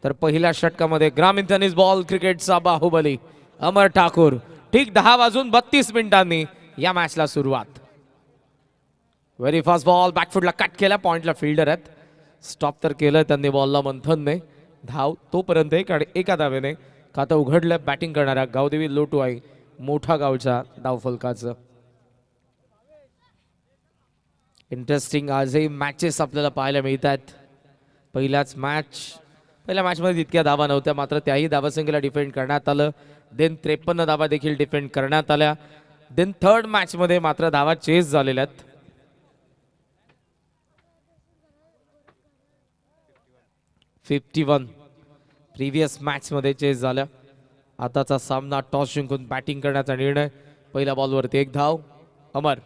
तर पहिल्या षटकामध्ये ग्रामीण टेनिस बॉल क्रिकेटचा बाहुबली अमर ठाकूर ठीक 10:32 या मॅचला सुरुवात. व्हेरी फास्ट बॉल बॅकफुटला कट केला, पॉइंटला फिल्डर आहेत. स्टॉप तर केलं त्यांनी बॉलला मंथनने. धाव तोपर्यंत एका धावेने खातं उघडलं बॅटिंग करणाऱ्या गावदेवी लोटुआई मोठा गावच्या धावफलकाचं. इंटरेस्टिंग आजही मॅचेस आपल्याला पाहायला मिळतात. पहिल्या मॅचमध्ये तितक्या धावा नव्हत्या, मात्र त्याही धावासंख्येला डिफेंड करण्यात आलं. देन 53 धावा देखील डिफेंड करण्यात आल्या. देन थर्ड मॅचमध्ये मात्र धावा चेस झालेल्या आहेत. 51 प्रिव्हियस मॅचमध्ये चेस झाल्या. आताचा सामना टॉस जिंकून बॅटिंग करण्याचा निर्णय. पहिल्या बॉलवरती एक धाव. अमर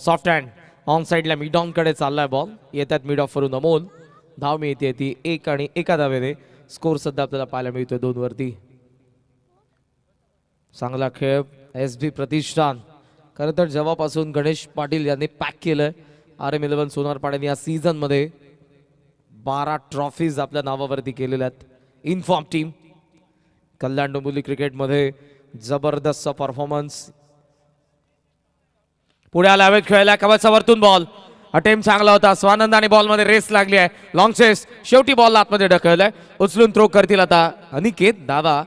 सॉफ्ट हँड ऑन साइडला मिड ऑन कडे चाललाय बॉल. येतात मिड ऑफ वरून अमोल. धाव मिळते ती 1 आणि एका धावेने. स्कोर सध्या आपल्याला पाहायला मिळतोय 2 वरती. चांगला खेळ SB प्रतिष्ठान. खरं तर जेव्हापासून गणेश पाटील यांनी पॅक केलंय RM11 सोनारपाड्याने या सीझन मध्ये 12 ट्रॉफीज आपल्या नावावरती केलेल्या आहेत. इनफॉर्म टीम कल्याण डोंबिवली क्रिकेटमध्ये जबरदस्त परफॉर्मन्स. पुढे आला हवेत खेळायला कवचा वरतून बॉल. अटेम्प्ट चांगला होता. स्वानंदाने बॉल मध्ये रेस लागली आहे. लॉंग चेस शेवटी बॉल आतमध्ये ढकललाय. उचलून थ्रो करतील आता अनिकेत. धावा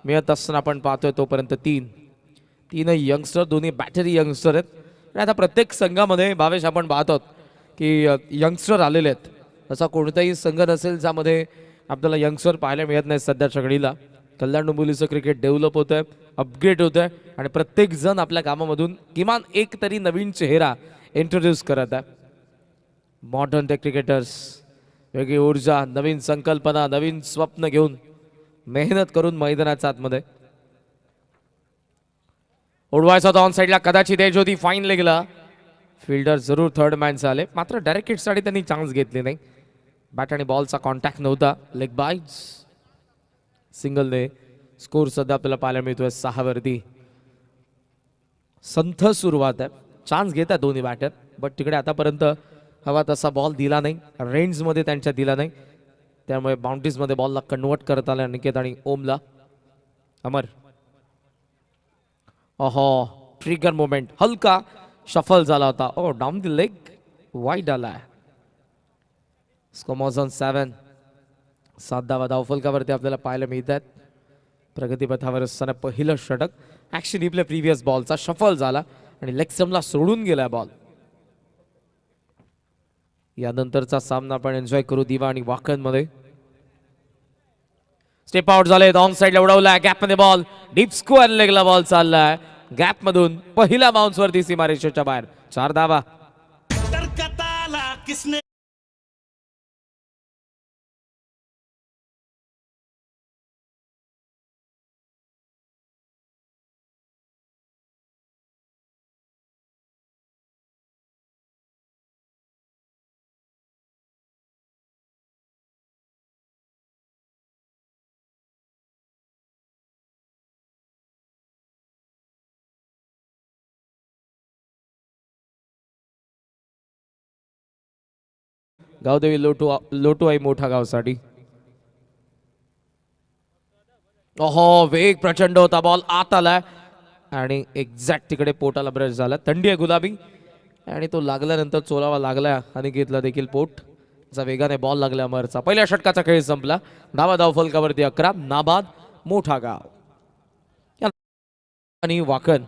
मिळत असताना आपण पाहतोय तोपर्यंत 3 यंगस्टर, दोन्ही बॅटरी यंगस्टर आहेत. आणि आता प्रत्येक संघामध्ये भावेश आपण पाहतो की यंगस्टर आलेले आहेत. असा कोणताही संघ नसेल ज्यामध्ये आपल्याला यंगस्टर पाहायला मिळत नाही सध्याच्या घडीला. कल्याण डोंबिवलीचं क्रिकेट डेव्हलप होतंय, अपग्रेड होतंय आणि प्रत्येक जण आपल्या कामामधून किमान एक तरी नवीन चेहरा इंट्रोड्यूस करत आहे. मॉडर्न डे क्रिकेटर्स वेगळी ऊर्जा, नवीन संकल्पना, नवीन स्वप्न घेऊन मेहनत करून मैदानाच्या आतमध्ये. उडवायचा होता ऑन साईडला, कदाचित एज होती, फाईन लेगला. फिल्डर जरूर थर्ड मॅन झाले, मात्र डायरेक्ट हिटसाठी त्यांनी चान्स घेतले नाही. बॅट आणि बॉलचा कॉन्टॅक्ट नव्हता. लेग बाईट्स सिंगलने स्कोर सध्या आपल्याला पाहायला मिळतोय 6 वरती. संथ सुरुवात आहे. चान्स घेतात दोन्ही बॅटर, बट तिकडे आतापर्यंत हवा तसा बॉल दिला नाही. रेंजमध्ये त्यांच्या दिला नाही, त्यामुळे बाउंड्रीजमध्ये बॉलला कन्वर्ट करत आला निकेत आणि ओमला. अमर ट्रिगर मोमेंट हलका शफल झाला होता. डाऊन द लेग वाईड आलाय. स्कोमॉझन 7 धावा धावफलकावरती आपल्याला पाहायला मिळतात. प्रगतीपथावर असताना पहिलं षटक. ऍक्शन रिप्ले प्रिव्हियस बॉलचा शफल झाला आणि लेग स्टंपला सोडून गेला बॉल. यानंतरचा सामना आपण एन्जॉय करू दिवा आणि वाकण मध्ये. स्टेप आउट झाले, ऑन साइडला उडवलाय, गॅप मध्ये बॉल, डीप स्क्वेअर लेगला बॉल चाललाय. गॅप मधून पहिला बाउन्स वरती सीमारेषेच्या बाहेर. 4 धावा. गावदेवी लोटुआई मोठा गावसाठी. वेग प्रचंड होता, बॉल आत आलाय आणि एक्झॅक्ट तिकडे पोटाला ब्रश झाला. थंडी आहे गुलाबी आणि तो लागल्यानंतर चोलावा लागला आणि घेतला देखील पोट. वेगाने बॉल लागला अमरचा. पहिल्या षटकाचा खेळ संपला. धावा धावफलकावरती 11. नाबाद मोठा गाव आणि वाकण.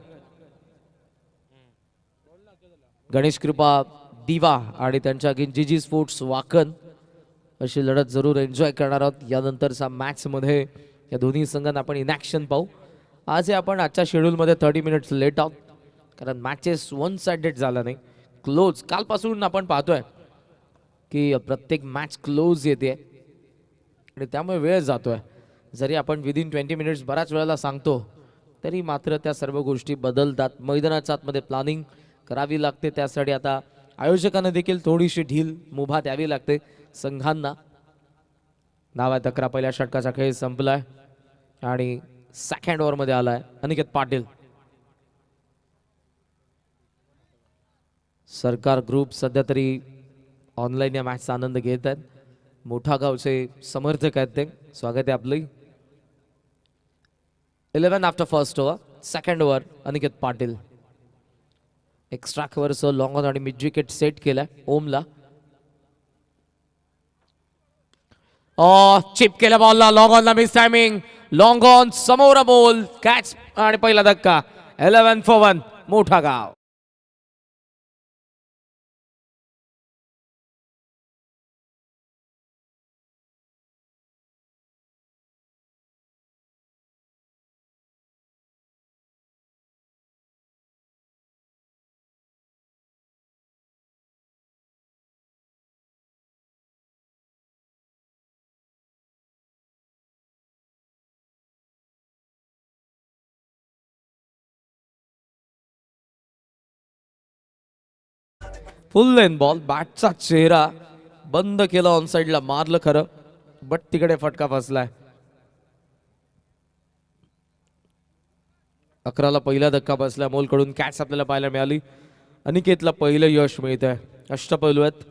गणेश कृपा दिवा आणि त्यांच्या जीजी स्पोर्ट्स वाकण अशी लढत जरूर एन्जॉय करणार आहोत. यानंतरचा मॅच मध्ये या दोन्ही संघांना आपण इन ॲक्शन पाहू. आज आपण आजच्या शेड्यूलमध्ये 30 मिनिट्स लेट आहोत, कारण मॅचेस वन साइडेड झाला नाही, क्लोज. कालपासून आपण पाहतोय की प्रत्येक मॅच क्लोज येते आणि त्यामुळे वेळ जातोय. जरी आपण विदिन 20 मिनिट्स बऱ्याच वेळेला सांगतो तरी मात्र त्या सर्व गोष्टी बदलतात. मैदानाच्या आतमध्ये प्लॅनिंग करावी लागते, त्यासाठी आता आयोजकांना देखील थोडीशी ढील मुभा द्यावी लागते संघांना. धावा 11. पहिल्या षटकाचा खेळ संपलाय आणि सेकंड ओव्हर मध्ये आलाय अनिकेत पाटील. सरकार ग्रुप सध्या तरी ऑनलाईन या मॅचचा आनंद घेत आहेत. मोठा गावचे समर्थक आहेत ते. स्वागत आहे आपलं. 11 after first over. Second over Aniket Patil. Extra कव्हरचं लॉंग ऑन आणि मिड विकेट सेट केलाय ओमला. चिप केल्या बॉलला लॉंग ऑनला मिस टायमिंग. लॉंग ऑन समोर बॉल कॅच आणि पहिला धक्का. 11 for 1 मोठा गाव. फुल लेन बॉल. बॅटचा चेहरा बंद केला ऑन साइडला मारलं खरं बट तिकडे फटका फसलाय. 11ला पहिला धक्का बसला. मोलकडून कॅच आपल्याला पाहायला मिळाली. अनिकेतला पहिलं यश मिळत आहे. अष्टपैलू आहेत.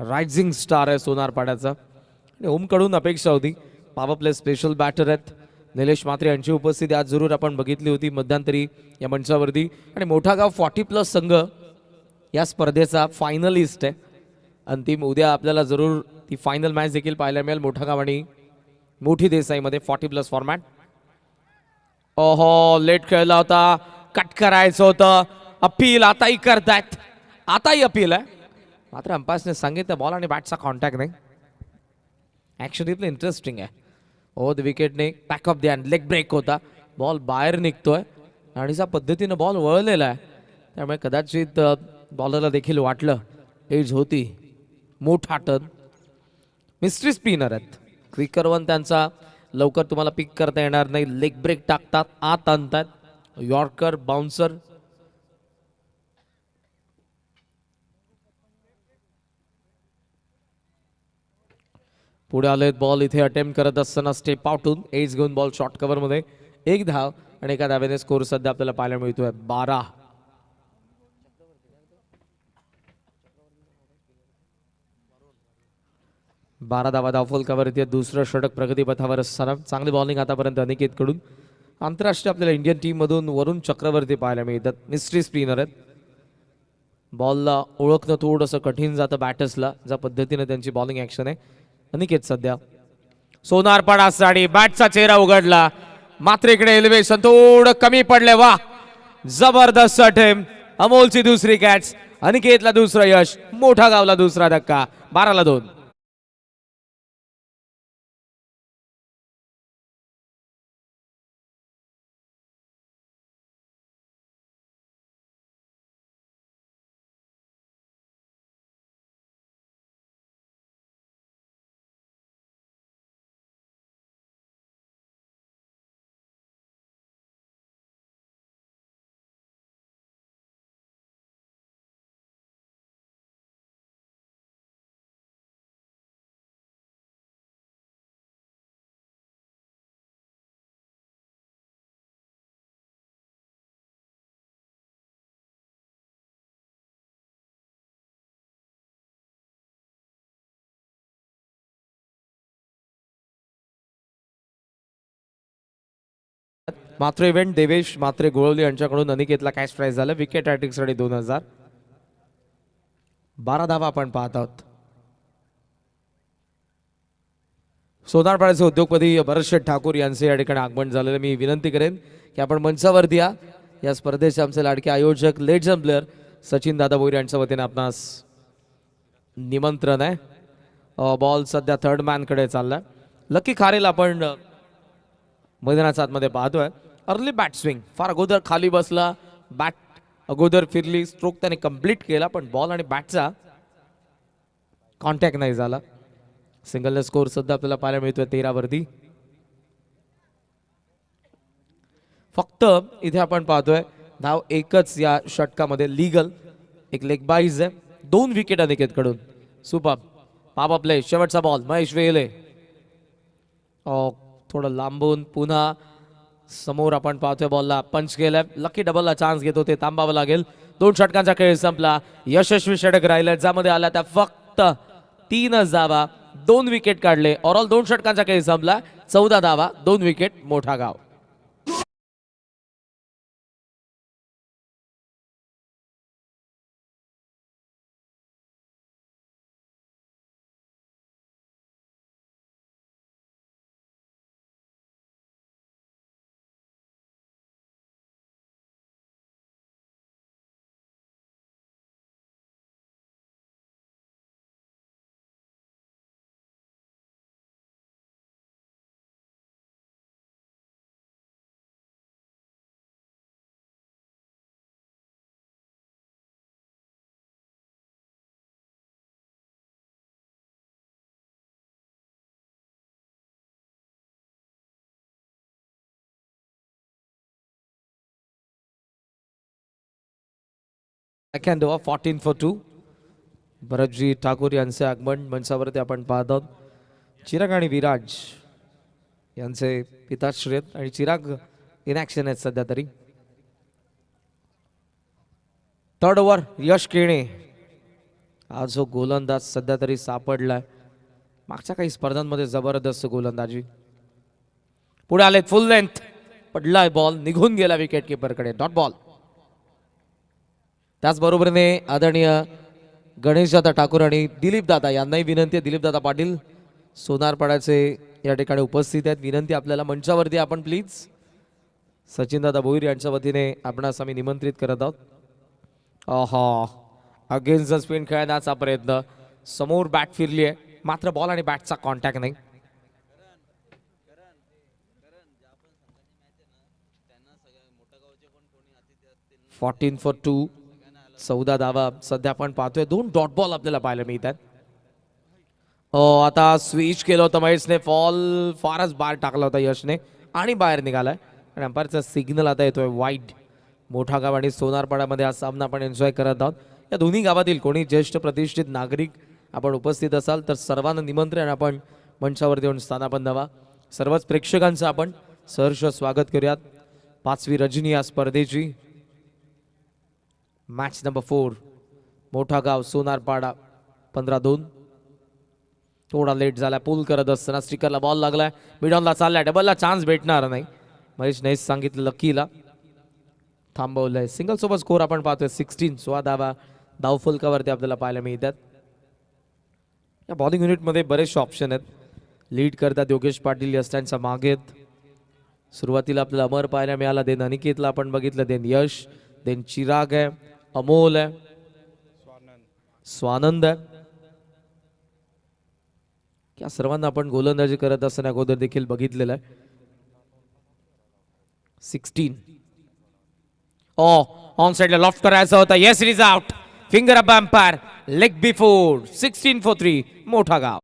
रायझिंग स्टार आहे सोनारपाड्याचा. आणि ओमकडून अपेक्षा होती. पॉवर प्ले स्पेशल बॅटर आहेत निलेश म्हात्रे यांची उपस्थिती आज जरूर आपण बघितली होती मध्यंतरी या मंचावरती. आणि मोठा गाव 40+ संघ या स्पर्धेचा फायनलिस्ट आहे. अंतिम उद्या आपल्याला जरूर ती फायनल मॅच देखील पाहायला मिळेल मोठा गाव आणि मोठी देसाईमध्ये 40+ फॉर्मॅट. ओहो लेट खेळला होता. कट करायचं होतं. अपील आताही करतायत. आताही अपील आहे मात्र अंपायरने सांगितलं बॉल आणि बॅटचा कॉन्टॅक्ट नाही. ऍक्शन इथलं इंटरेस्टिंग आहे. द विकेटने back of the hand leg break होता. बॉल बाहेर निघतोय आणि ज्या पद्धतीनं बॉल वळलेला आहे त्यामुळे कदाचित बॉलरला देखील वाटलं एज होती. मोठा टर्न. मिस्ट्री स्पिनर आहेत. क्विकर वन त्यांचा लवकर तुम्हाला पिक करता येणार नाही. लेग ब्रेक टाकतात आत आणतात. Yorker bouncer. पुढे आलेत बॉल. इथे अटेम्प्ट करत असताना स्टेप आउटून एज घेऊन बॉल शॉर्ट कव्हर मध्ये 1 धाव आणि एका धावेने स्कोर सध्या आपल्याला पाहायला मिळतोय 12. धावा धावफोल कव्हर. दुसरं षटक प्रगतीपथावर असताना चांगली बॉलिंग आतापर्यंत अनिकेत कडून. आंतरराष्ट्रीय आपल्याला इंडियन टीम मधून वरुण चक्रवर्ती पाहायला मिळतात. मिस्ट्री स्पिनर आहेत. बॉलला ओळखणं थोडंसं कठीण जातं बॅटर्सला ज्या पद्धतीने त्यांची बॉलिंग ऍक्शन आहे. अनिकेत सध्या सोनारपाडा साडी बॅटचा चेहरा उघडला मात्र इकडे एलिव्हेशन थोडं कमी पडले. वा जबरदस्त अटेम्प्ट. अमोलची दुसरी कॅच. अनिकेतला दुसरं यश. मोठा गावला दुसरा धक्का. 12-2. मात्र इव्हेंट देवेश मात्रे गोळवली यांच्याकडून अनिकेतला कॅच प्राइज झालं. विकेट साठी 2000. 12 धावा आपण पाहत आहोत. सोनारपाड्याचे उद्योगपती भरतशेठ ठाकूर यांचे या ठिकाणी आगमन झालेलं. मी विनंती करेन की आपण मंचावरती या स्पर्धेचे आमचे लाडके आयोजक लेजंड प्लेअर सचिन दादा भोईर यांच्या वतीने आपणास निमंत्रण आहे. बॉल सध्या थर्ड मॅन कडे चाललाय. लकी खारेला आपण मैदानाच्या आतमध्ये पाहतोय. अर्ली बॅट स्विंग फार अगोदर खाली बसला. बॅट अगोदर फिरली. स्ट्रोक त्याने कंप्लीट केला पण बॉल आणि बॅटचा कॉन्टॅक्ट नाही झाला. सिंगलने स्कोर सध्या आपल्याला पाहायला मिळतोय 13 वरती. फक्त इथे आपण पाहतोय धाव एकच या षटकामध्ये लीगल. एक लेग बाईज आहे. 2 विकेट अनिकेत कडून. सुपर पाप प्ले. शेवटचा बॉल महेश वेले. थोडं लांबून पुन्हा समोर आपण पाहतोय बॉलला पंच केलाय. लकी डबलला चान्स घेतो ते थांबावं लागेल. 2 षटकांचा खेळ संपला. यशस्वी षटक राहिलं ज्यामध्ये आला त्या फक्त 3 धावा. 2 विकेट काढले. ओव्हरऑल 2 षटकांचा खेळ संपला. 14 धावा, 2 विकेट. मोठा गाव. Second over 14 for 2. Bharatji Thakur यांचे आगमन मंचावरती आपण पाहत आहोत. चिराग आणि विराज यांचे पिताश्री आहेत आणि चिराग इनॅक्शन आहेत सध्या तरी. थर्ड ओव्हर यश केणे हा जो गोलंदाज सध्या तरी सापडलाय. मागच्या काही स्पर्धांमध्ये जबरदस्त गोलंदाजी. पुढे आले फुल लेंथ. पडलाय बॉल, निघून गेला विकेट किपरकडे. Dot ball. त्याचबरोबरीने आदरणीय गणेशदादा ठाकूर आणि दिलीप दादा यांनाही विनंती आहे. दिलीप दादा पाटील सोनारपाड्याचे या ठिकाणी उपस्थित आहेत. विनंती आपल्याला मंचावरती आपण प्लीज. सचिन दादा भोईर यांच्या वतीने आपणास आम्ही निमंत्रित करत आहोत. अगेन्स्ट द स्पिन खेळण्याचा प्रयत्न. समोर बॅट फिरली आहे मात्र बॉल आणि बॅटचा कॉन्टॅक्ट नाही. Fourteen for 2. 14 धावा सध्या आपण पाहतोय. 2 डॉट बॉल आपल्याला पाहायला मिळतात. आता स्विच केलं होतं महेशने. फॉल फारच बाहेर टाकला होता यशने आणि बाहेर निघालाय. आणि अंपायरचा सिग्नल आता येतोय वाईड. मोठा गाव आणि सोनारपाड्यामध्ये हा सामना आपण एन्जॉय करत आहोत. या दोन्ही गावातील कोणी ज्येष्ठ प्रतिष्ठित नागरिक आपण उपस्थित असाल तर सर्वांना निमंत्रण. आपण मंचावरती येऊन स्थानापन्न व्हा. सर्वच प्रेक्षकांचं आपण सहर्ष स्वागत करूयात. 5वी रजनी या स्पर्धेची. Match number 4. मोठा गाव सोनारपाडा 15-2. थोडा लेट झाला. पूल करत असताना स्टिकरला बॉल लागलाय. मिडॉनला चाललाय. डबलला चान्स भेटणार नाही. महेश नाहीच सांगितलं लकीला. थांबवलंय. सिंगल सोबत स्कोर आपण पाहतोय 16. 16 धावा धावफलकावरती आपल्याला पाहायला मिळतात. या बॉलिंग युनिटमध्ये बरेचसे ऑप्शन आहेत. लीड करतात योगेश पाटील यश मागेत. सुरुवातीला आपल्याला अमर पाहायला मिळाला. देन अनिकेतला आपण बघितलं. देन यश. देन चिराग आहे. अमोल आहे. स्वानंद आहे. या सर्वांना आपण गोलंदाजी करत असताना अगोदर देखील बघितलेलं आहे. 16. ऑन साइडला लॉफ्ट करायचं होतं. Yes, it is out. Finger up umpire. Leg before. 16 for 3. मोठा गाव.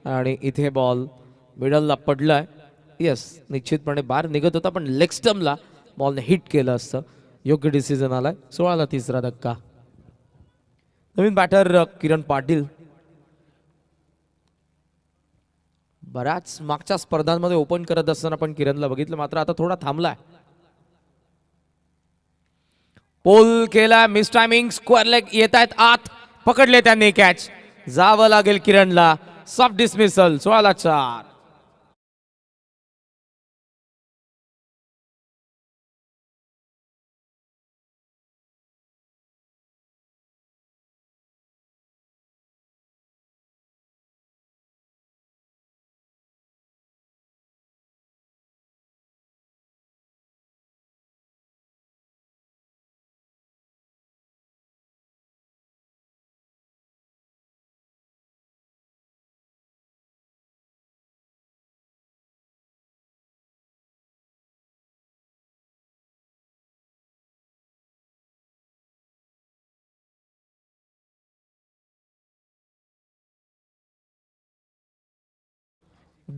आणि इथे बॉल मिडलला पडलाय. येस, निश्चितपणे बाहेर निघत होता पण लेग स्टम्पला बॉलने हिट केलं असतं. योग्य डिसिजन आलाय. 16ला तिसरा धक्का. नवीन बॅटर किरण पाटील. बऱ्याच मागच्या स्पर्धांमध्ये ओपन करत असताना आपण किरणला बघितलं मात्र आता थोडा थांबलाय. पोल केला. Miss timing. स्क्वेअर लेग येत आहेत आत. पकडले त्यांनी कॅच. जावं लागेल किरणला. Soft dismissal. 16ला 4.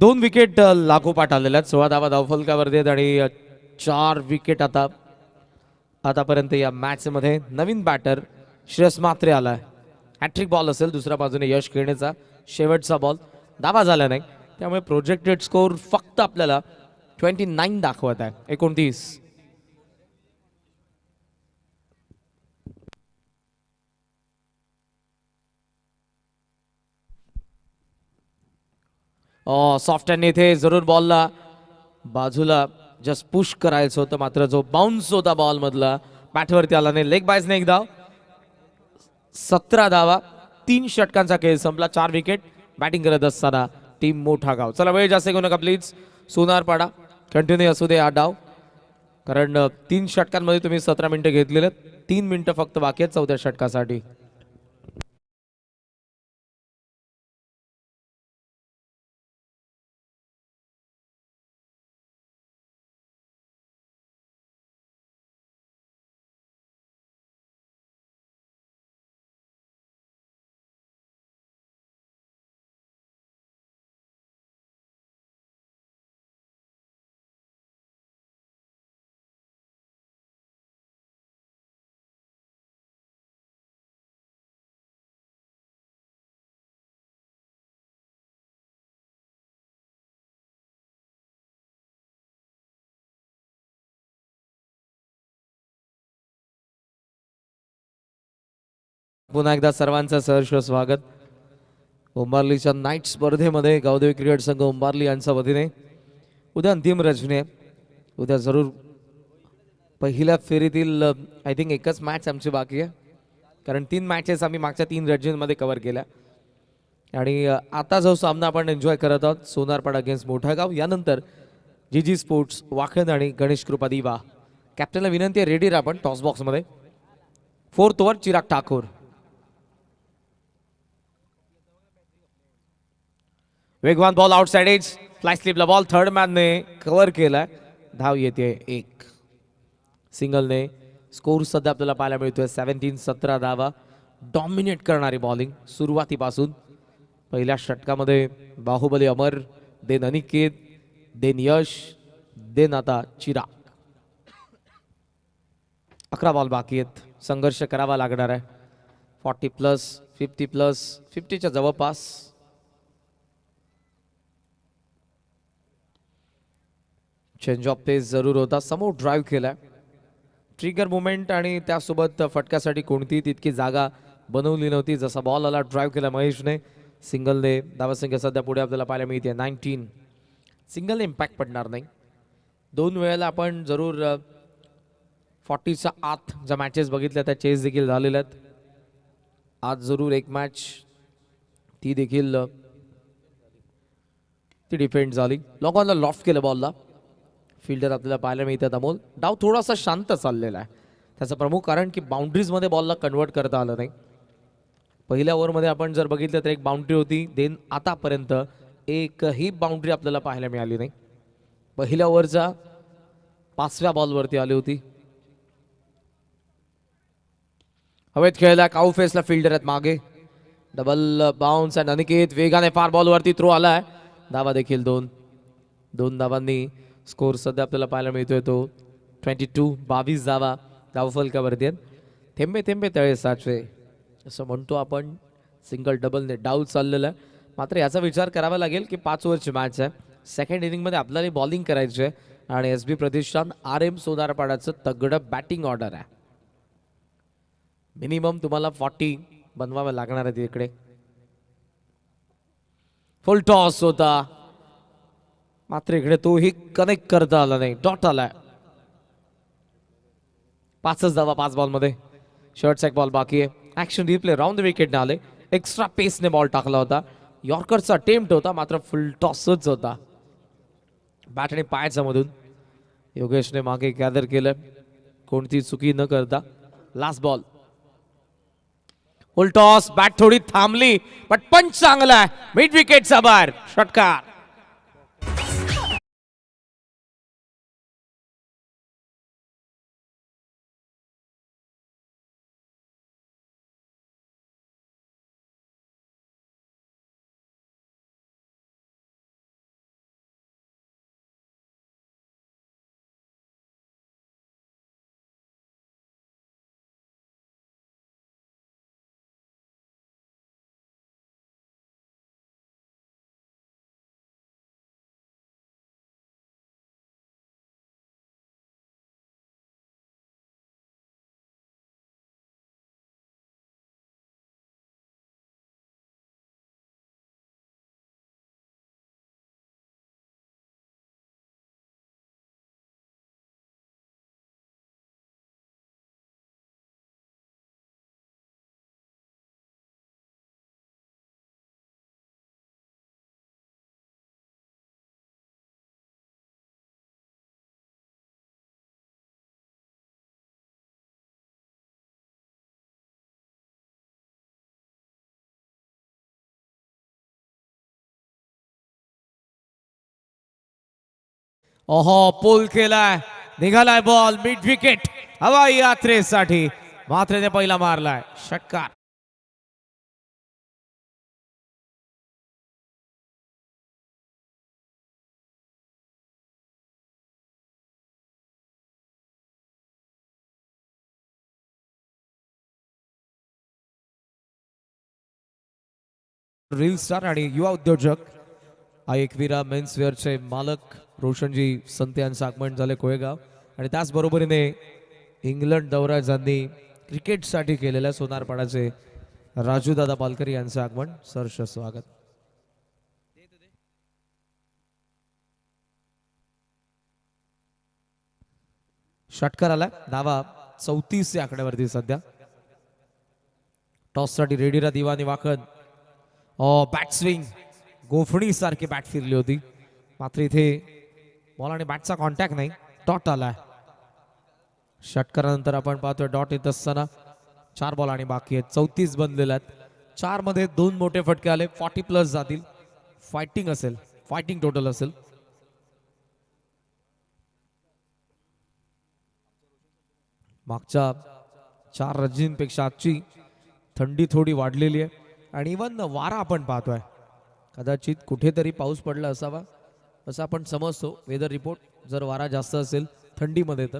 2 विकेट लागोपाठ आलेल्या आहेत. 16 धावा धावफलकावरती आहेत आणि 4 विकेट आतापर्यंत या मॅच मध्ये. नवीन बॅटर श्रेयस म्हात्रे आलाय. हॅट्रिक बॉल असेल दुसऱ्या बाजूने यश खेळण्याचा शेवटचा बॉल. धावा झाला नाही, त्यामुळे प्रोजेक्टेड स्कोर फक्त आपल्याला 29 दाखवत आहे. 29. सॉफ्ट हँड इथे जरूर बॉलला बाजूला जस्ट पुश करायचं होतं, मात्र जो बाउन्स होता बॉल मधला बॅटवरती आला नाही. लेग बायसने एक धाव. 17 धावा, 3 षटकांचा खेळ संपला. 4 विकेट. बॅटिंग करत असताना टीम मोठा गाव. चला वेळ जास्त घेऊ नका प्लीज. सोनारपाडा कंटिन्यू असू दे हा डाव, कारण 3 षटकांमध्ये तुम्ही 17 मिनिटं घेतलेले. 3 मिनिटं फक्त बाकी आहेत 4थ्या षटकासाठी. पुन्हा एकदा सर्वांचं सहर्ष स्वागत. उंबारलीच्या नाईट स्पर्धेमध्ये गावदेवी क्रिकेट संघ उंबारली यांच्या वतीने उद्या अंतिम रचने. उद्या जरूर पहिल्या फेरीतील आय थिंक एकच मॅच आमची बाकी आहे, कारण 3 मॅचेस आम्ही मागच्या 3 रजनीमध्ये कव्हर केल्या. आणि आता जो सामना आपण एन्जॉय करत आहोत सोनारपाडा अगेन्स्ट मोठागाव, यानंतर जी स्पोर्ट्स वाखन आणि गणेश कृपा दिवा. कॅप्टनला विनंती आहे रेडी राहा आपण टॉस बॉक्समध्ये. 4th over Chirag Thakur. वेगवान बॉल आउटसाइड एज. फ्लाय स्लिपला बॉल थर्ड मॅनने कव्हर केलाय. धाव येते 1. सिंगलने स्कोर सध्या आपल्याला पाहायला मिळतोय 17 धावा. डॉमिनेट करणारी बॉलिंग सुरुवातीपासून. पहिल्या षटकामध्ये बाहुबली अमर, देन अनिकेत, देन यश, देन आता चिराग. 11 बॉल बाकी आहेत. संघर्ष करावा लागणार आहे. 40+, 50+, 50च्या जवळपास. चेंज ऑफ पेस जरूर होता. समोर ड्राईव्ह केलाय. ट्रिगर मुवमेंट आणि त्यासोबत फटक्यासाठी कोणतीही तितकी जागा बनवली नव्हती. जसा बॉल आला ड्राईव्ह केला महेशने. सिंगलने धावसंख्या सध्या पुढे आपल्याला पाहायला मिळते 19. सिंगलने इम्पॅक्ट पडणार नाही. 2 वेळेला आपण जरूर 40च्या आत ज्या मॅचेस बघितल्या त्या चेस देखील झालेल्या आहेत. आज जरूर एक मॅच ती देखील ती डिफेंड झाली. लॉंग ऑनला लॉफ्ट केलं बॉलला. फिल्डर आपल्याला पाहायला मिळतात अमोल. डाव थोडासा शांत चाललेला आहे. त्याचं प्रमुख कारण की बाउंड्रीजमध्ये बॉलला कन्वर्ट करता आलं नाही. पहिल्या ओव्हरमध्ये आपण जर बघितलं तर एक बाउंड्री होती. देन आतापर्यंत एकही बाउंड्री आपल्याला पाहायला मिळाली नाही. पहिल्या ओव्हरच्या 5व्या बॉलवरती आली होती. हवेत खेळला काऊ फेसला फिल्डर आहेत मागे. डबल बाउन्स अँड अनिकेत वेगाने फार बॉलवरती थ्रो आलाय. धावा देखील 2 धावांनी स्कोर सध्या आपल्याला पाहायला मिळतोय तो 22. 22 धावा धावफलकावरती आहेत. थेंबे थेंबे तळे साचवे असं म्हणतो आपण. सिंगल डबलने डाव चाललेला आहे. मात्र याचा विचार करावा लागेल की 5 ओव्हरची मॅच आहे. सेकंड इनिंगमध्ये आपल्याला बॉलिंग करायची आहे आणि SB प्रतिष्ठान RM सोनारपाडाचं तगडं बॅटिंग ऑर्डर आहे. मिनिमम तुम्हाला 40 बनवावं लागणार आहे तिकडे. फुल टॉस होता, मात्र इकडे तोही कनेक्ट करता आला नाही. डॉट आलाय. 5च धावा 5 बॉलमध्ये. शॉर्टचा एक बॉल बाकी आहे. ऍक्शन रिप्ले राऊंड द विकेटने आले. एक्स्ट्रा पेसने बॉल टाकला होता. यॉर्करचा अटेम्प्ट होता, मात्र फुल टॉसच होता. बॅट आणि पायाच्या मधून योगेशने मागे गॅदर केलं कोणती चुकी न करता. Last ball. Full toss. Bat थोडी थांबली, पण पंच चांगला आहे. मिड विकेटचा बार षटकार. ओहो पुल केलाय, निघालाय बॉल मिड विकेट हवाई यात्रेसाठी, मात्र ते पहिला मारलाय षटकार. रील स्टार आणि युवा उद्योजक एकविरा मेन्सवेअरचे मालक रोशनजी संत यांचं आगमन झाले कोळेगाव, आणि त्याचबरोबरीने इंग्लंड दौऱ्यात ज्यांनी क्रिकेटसाठी केलेल्या सोनारपाडाचे राजू दादा पालकर यांचं आगमन. सहर्ष स्वागत. षटकार आलाय, धावा 34 या आकड्यावरती सध्या. टॉस साठी रेडीरा दिवानी वाकण. बॅट स्विंग, गोफणी सारखी बॅट फिरली होती, मात्र इथे बॉल आणि बॅटचा कॉन्टॅक्ट नाही. डॉट आलाय. षटकारानंतर आपण पाहतोय डॉट येत असताना 4 बॉल आणि बाकी आहेत. 34 बनलेल्या आहेत. 4 मध्ये 2 मोठे फटके आले. 40+ जातील. फायटिंग असेल, फायटिंग टोटल असेल. मागच्या 4 रणजींपेक्षा आजची थंडी थोडी वाढलेली आहे, आणि इवन वारा आपण पाहतोय. कदाचित कुठेतरी पाऊस पडला असावा असं आपण समजतो वेदर रिपोर्ट, जर वारा जास्त असेल थंडीमध्ये तर.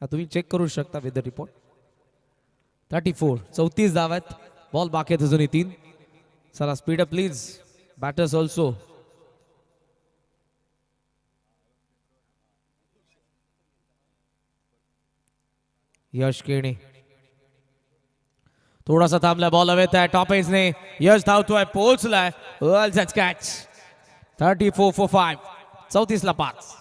तुम्ही चेक करू शकता वेदर रिपोर्ट. 34 धावा आहेत. बॉल बाकी आहेत अजूनही 3. चला speed up please, batters also. Yash Kene थोडासा थांबलाय, बॉल हवेत आहे. टॉप एजने यश धावतोय, पोहोचलाय. कॅच. 34 for 5. 34 5.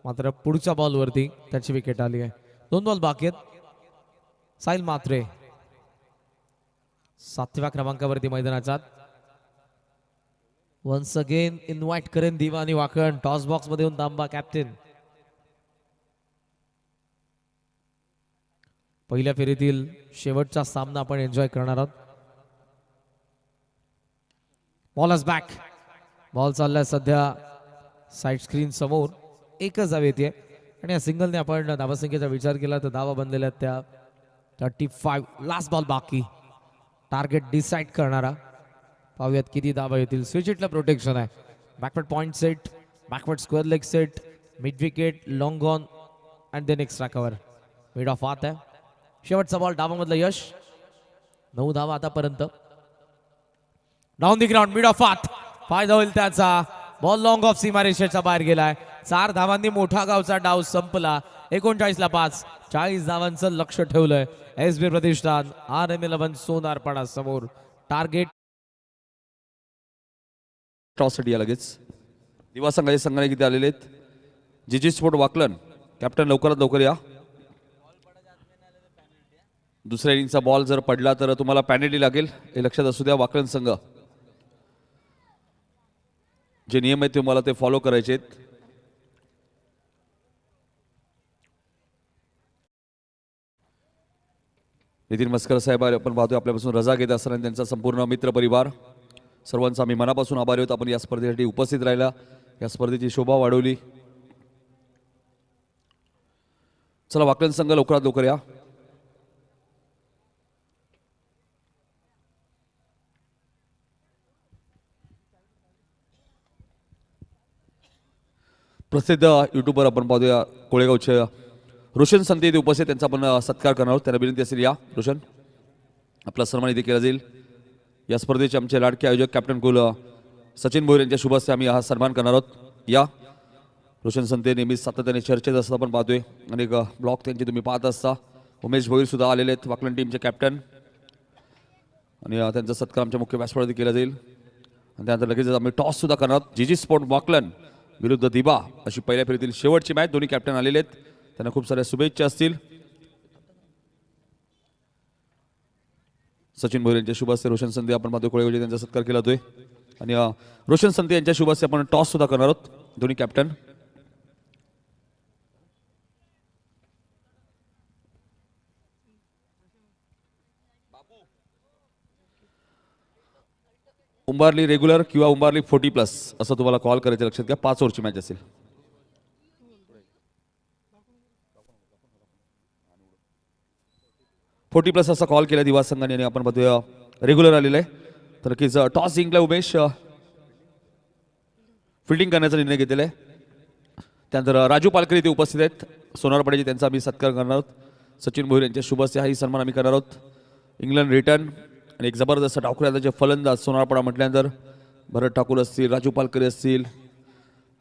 मात्र पुढच्या बॉलवरती त्याची विकेट आली आहे. 2 बॉल बाकी आहेत. साहिल मात्रे 7व्या क्रमांकावरती मैदानाचा. वन्स अगेन इन्व्हाइट करेन दिवानी वाकण. टॉस बॉक्स मध्ये येऊन तांबा कॅप्टन. पहिल्या फेरीतील शेवटचा सामना आपण एन्जॉय करणार आहोत. Ball back. बॉल चाललाय सध्या साइड स्क्रीन समोर. एकच धाव येते, आणि या सिंगलने आपण धावसंख्येचा विचार केला तर धावा बनलेल्या त्या 35. लास्ट बॉल बाकी, टार्गेट डिसाइड करणारा. पाहूयात किती धावा येतील. स्विच इटला प्रोटेक्शन आहे. Backward point set, backward square leg set, mid wicket, long on and then extra cover. Mid off हात आहे. शेवटचा बॉल डावामधला यश. 9 धावा आतापर्यंत. Down the ground, mid off हात. फायदा होईल त्याचा. बॉल लॉंग ऑफ सीमारेषेच्या बाहेर गेलाय. 4 धावांनी मोठा गावचा डाव संपला. 39 5. 40 धावांचं लक्ष ठेवलंय SB प्रतिष्ठान RM11 सोनारपाडा समोर. टार्गेट टॉससाठी या लगेच दिवा संघाचे संघाने किती आलेले आहेत. जीजी स्पोर्ट वाकलन कॅप्टन लवकरात लवकर या. दुसऱ्या इनिंगचा बॉल जर पडला तर तुम्हाला पॅनल्टी लागेल, हे लक्षात असू द्या. वाकलन संघ जे नियम आहेत तुम्हाला ते फॉलो करायचे आहेत. नितीन मस्कर साहेब आपण पाहतोय आपल्यापासून रजा घेत असताना त्यांचा संपूर्ण मित्र परिवार सर्वांचा आम्ही मनापासून आभारी आहोत. आपण या स्पर्धेसाठी उपस्थित राहिला, या स्पर्धेची शोभा वाढवली. चला वाकलन संघ लवकरात लवकर या. प्रसिद्ध युट्यूबर आपण पाहूया कोळेगावचे रोशन संत इथे उपस्थित, त्यांचा आपण सत्कार करणार आहोत. त्यांना विनंती असेल या रोशन, आपला सन्मान इथे केला जाईल. या स्पर्धेचे आमचे लाडके आयोजक कॅप्टन कुल सचिन भोईर यांच्या शुभ हस्ते आम्ही हा सन्मान करणार आहोत. या रोशन संत नेहमीच सातत्याने चर्चेत असतात, आपण पाहतोय अनेक ब्लॉग त्यांचे तुम्ही पाहत असता. उमेश भोईर सुद्धा आलेले आहेत, वाकलन टीमचे कॅप्टन. आणि त्यांचा सत्कार आमच्या मुख्य व्यासपीठावरती केला जाईल. आणि त्यानंतर लगेच आम्ही टॉस सुद्धा करणार आहोत. जीजी स्पोर्ट वाकलन विरुद्ध दिबा अशी पहिल्या फेरीतील शेवटची मॅच. दोन्ही कॅप्टन आलेले आहेत, त्यांना खूप साऱ्या शुभेच्छा असतील. सचिन भोईर यांच्या शुभ हस्ते रोशन संधी आपण पाहतो कोळेगावचे त्यांचा सत्कार केला जातोय. आणि रोशन संधी यांच्या शुभ हस्ते आपण टॉस सुद्धा करणार आहोत. दोन्ही कॅप्टन उंबारली रेग्युलर किंवा उंबारली 40+ असं तुम्हाला कॉल करायचं, लक्षात घ्या. 5 ओव्हरची मॅच असेल. 40+ असा कॉल केला दिवा संघाने आणि आपण बघूया रेग्युलर आलेलं आहे. तर नक्कीच टॉस जिंकला उमेश फिल्डिंग करण्याचा निर्णय घेतलेला आहे. त्यानंतर राजू पालकर इथे उपस्थित आहेत. सोनारपाड्याचे त्यांचा आम्ही सत्कार करणार आहोत. सचिन भोईर यांच्या शुभ हस्ते हाही सन्मान आम्ही करणार आहोत. इंग्लंड रिटर्न आणि एक जबरदस्त डावखुऱ्याचे फलंदाज सोनारपाडा म्हटल्यानंतर भरत ठाकूर असतील, राजू पालकर असतील,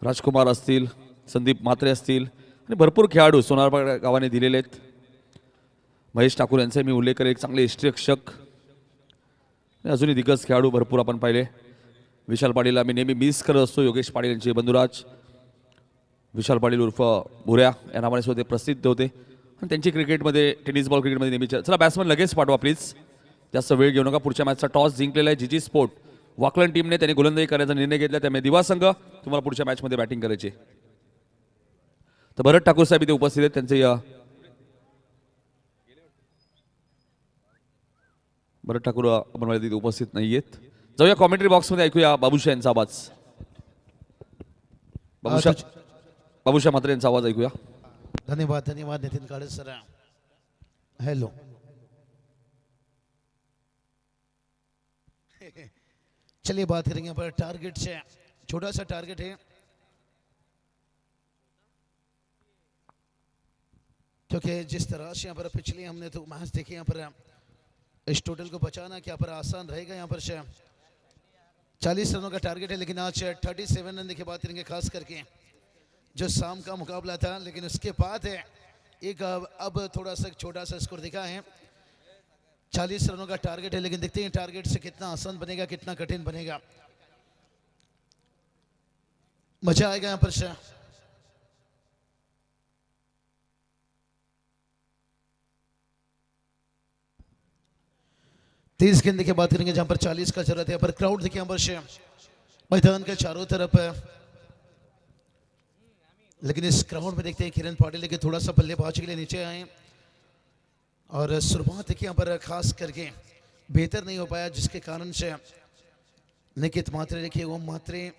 राजकुमार असतील, संदीप म्हात्रे असतील आणि भरपूर खेळाडू सोनारपाडा गावाने दिलेले आहेत. महेश ठाकूर यांचा मी उल्लेख करेन, एक चांगले यष्टिरक्षक. अजूनही दिग्गज खेळाडू भरपूर आपण पाहिले. विशाल पाटील आम्ही नेहमी मिस करत असतो. योगेश पाटील यांचे बंधुराज विशाल पाटील उर्फ भुऱ्या या नावाने सुद्धा ते प्रसिद्ध होते आणि त्यांची क्रिकेटमध्ये टेनिस बॉल क्रिकेटमध्ये नेहमी. चला बॅट्समन लगेच पाठवा प्लीज, जास्त वेळ घेऊ नका. पुढच्या मॅचचा टॉस जिंकलेला आहे जीजी स्पोर्ट वाकलन टीमने. त्यांनी गोलंदाजी करण्याचा निर्णय घेतला, त्यामुळे दिवा संघ तुम्हाला पुढच्या मॅचमध्ये बॅटिंग करायची. तर भरत ठाकूर साहेब इथे उपस्थित आहेत. त्यांचे भरत ठाकूर आपण मला तिथे उपस्थित नाही आहेत. जाऊया कॉमेंट्री बॉक्समध्ये, ऐकूया बाबूशा यांचा आवाज. बाबूशा म्हात्रे यांचा आवाज ऐकूया. धन्यवाद धन्यवाद नितिन काळे सर. हेलो चलिए बात करेंगे पर टारगेट से. छोटा सा टारगेट है क्योंकि जिस तरह से यहाँ पर पिछले हमने तो मैच देखे, यहाँ पर इस टोटल को बचाना क्या पर आसान रहेगा. यहाँ पर 40 रनों का टारगेट है, लेकिन आज 37 रन की बात करेंगे, खास करके जो शाम का मुकाबला था. लेकिन उसके बाद है एक अब थोड़ा सा छोटा सा स्कोर दिखा है. 40 रनों का टारगेट है, लेकिन देखते हैं टारगेट से कितना आसान बनेगा, कितना कठिन बनेगा. मजा आएगा यहाँ पर. 30 गेंद की बात करेंगे जहां पर 40 का जरूरत है. पर क्राउड देखिए यहाँ पर मैदान के चारों तरफ है, लेकिन इस क्राउड में देखते हैं किरण पाटिल के थोड़ा सा बल्लेबाजी के लिए नीचे आए और शुरुआत देखिए यहाँ पर खास करके बेहतर नहीं हो पाया, जिसके कारण से निकित मात्रे देखिए वो मात्रे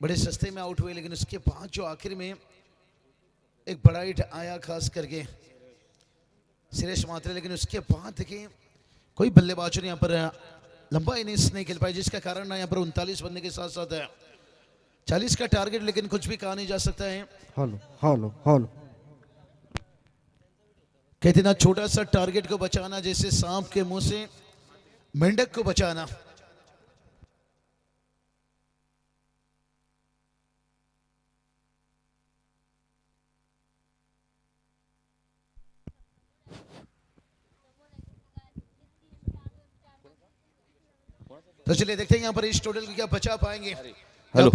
बड़े सस्ते में आउट हुए. लेकिन उसके बाद जो आखिर में एक बड़ा हिट आया खास करके सुरेश मात्रे, लेकिन उसके बाद देखिए कोई बल्लेबाजों ने यहाँ पर लंबा इनिंग्स नहीं खेल पाया, जिसका कारण यहाँ पर 39 बनने के साथ साथ है 40 का टारगेट, लेकिन कुछ भी कहा नहीं जा सकता है. हेलो हेलो हेलो कहते ना छोटा सा टारगेट को बचाना जैसे सांप के मुंह से मेंढक को बचाना. तो चलिए देखते हैं यहाँ पर इस टोटल को क्या बचा पाएंगे. हॅलो,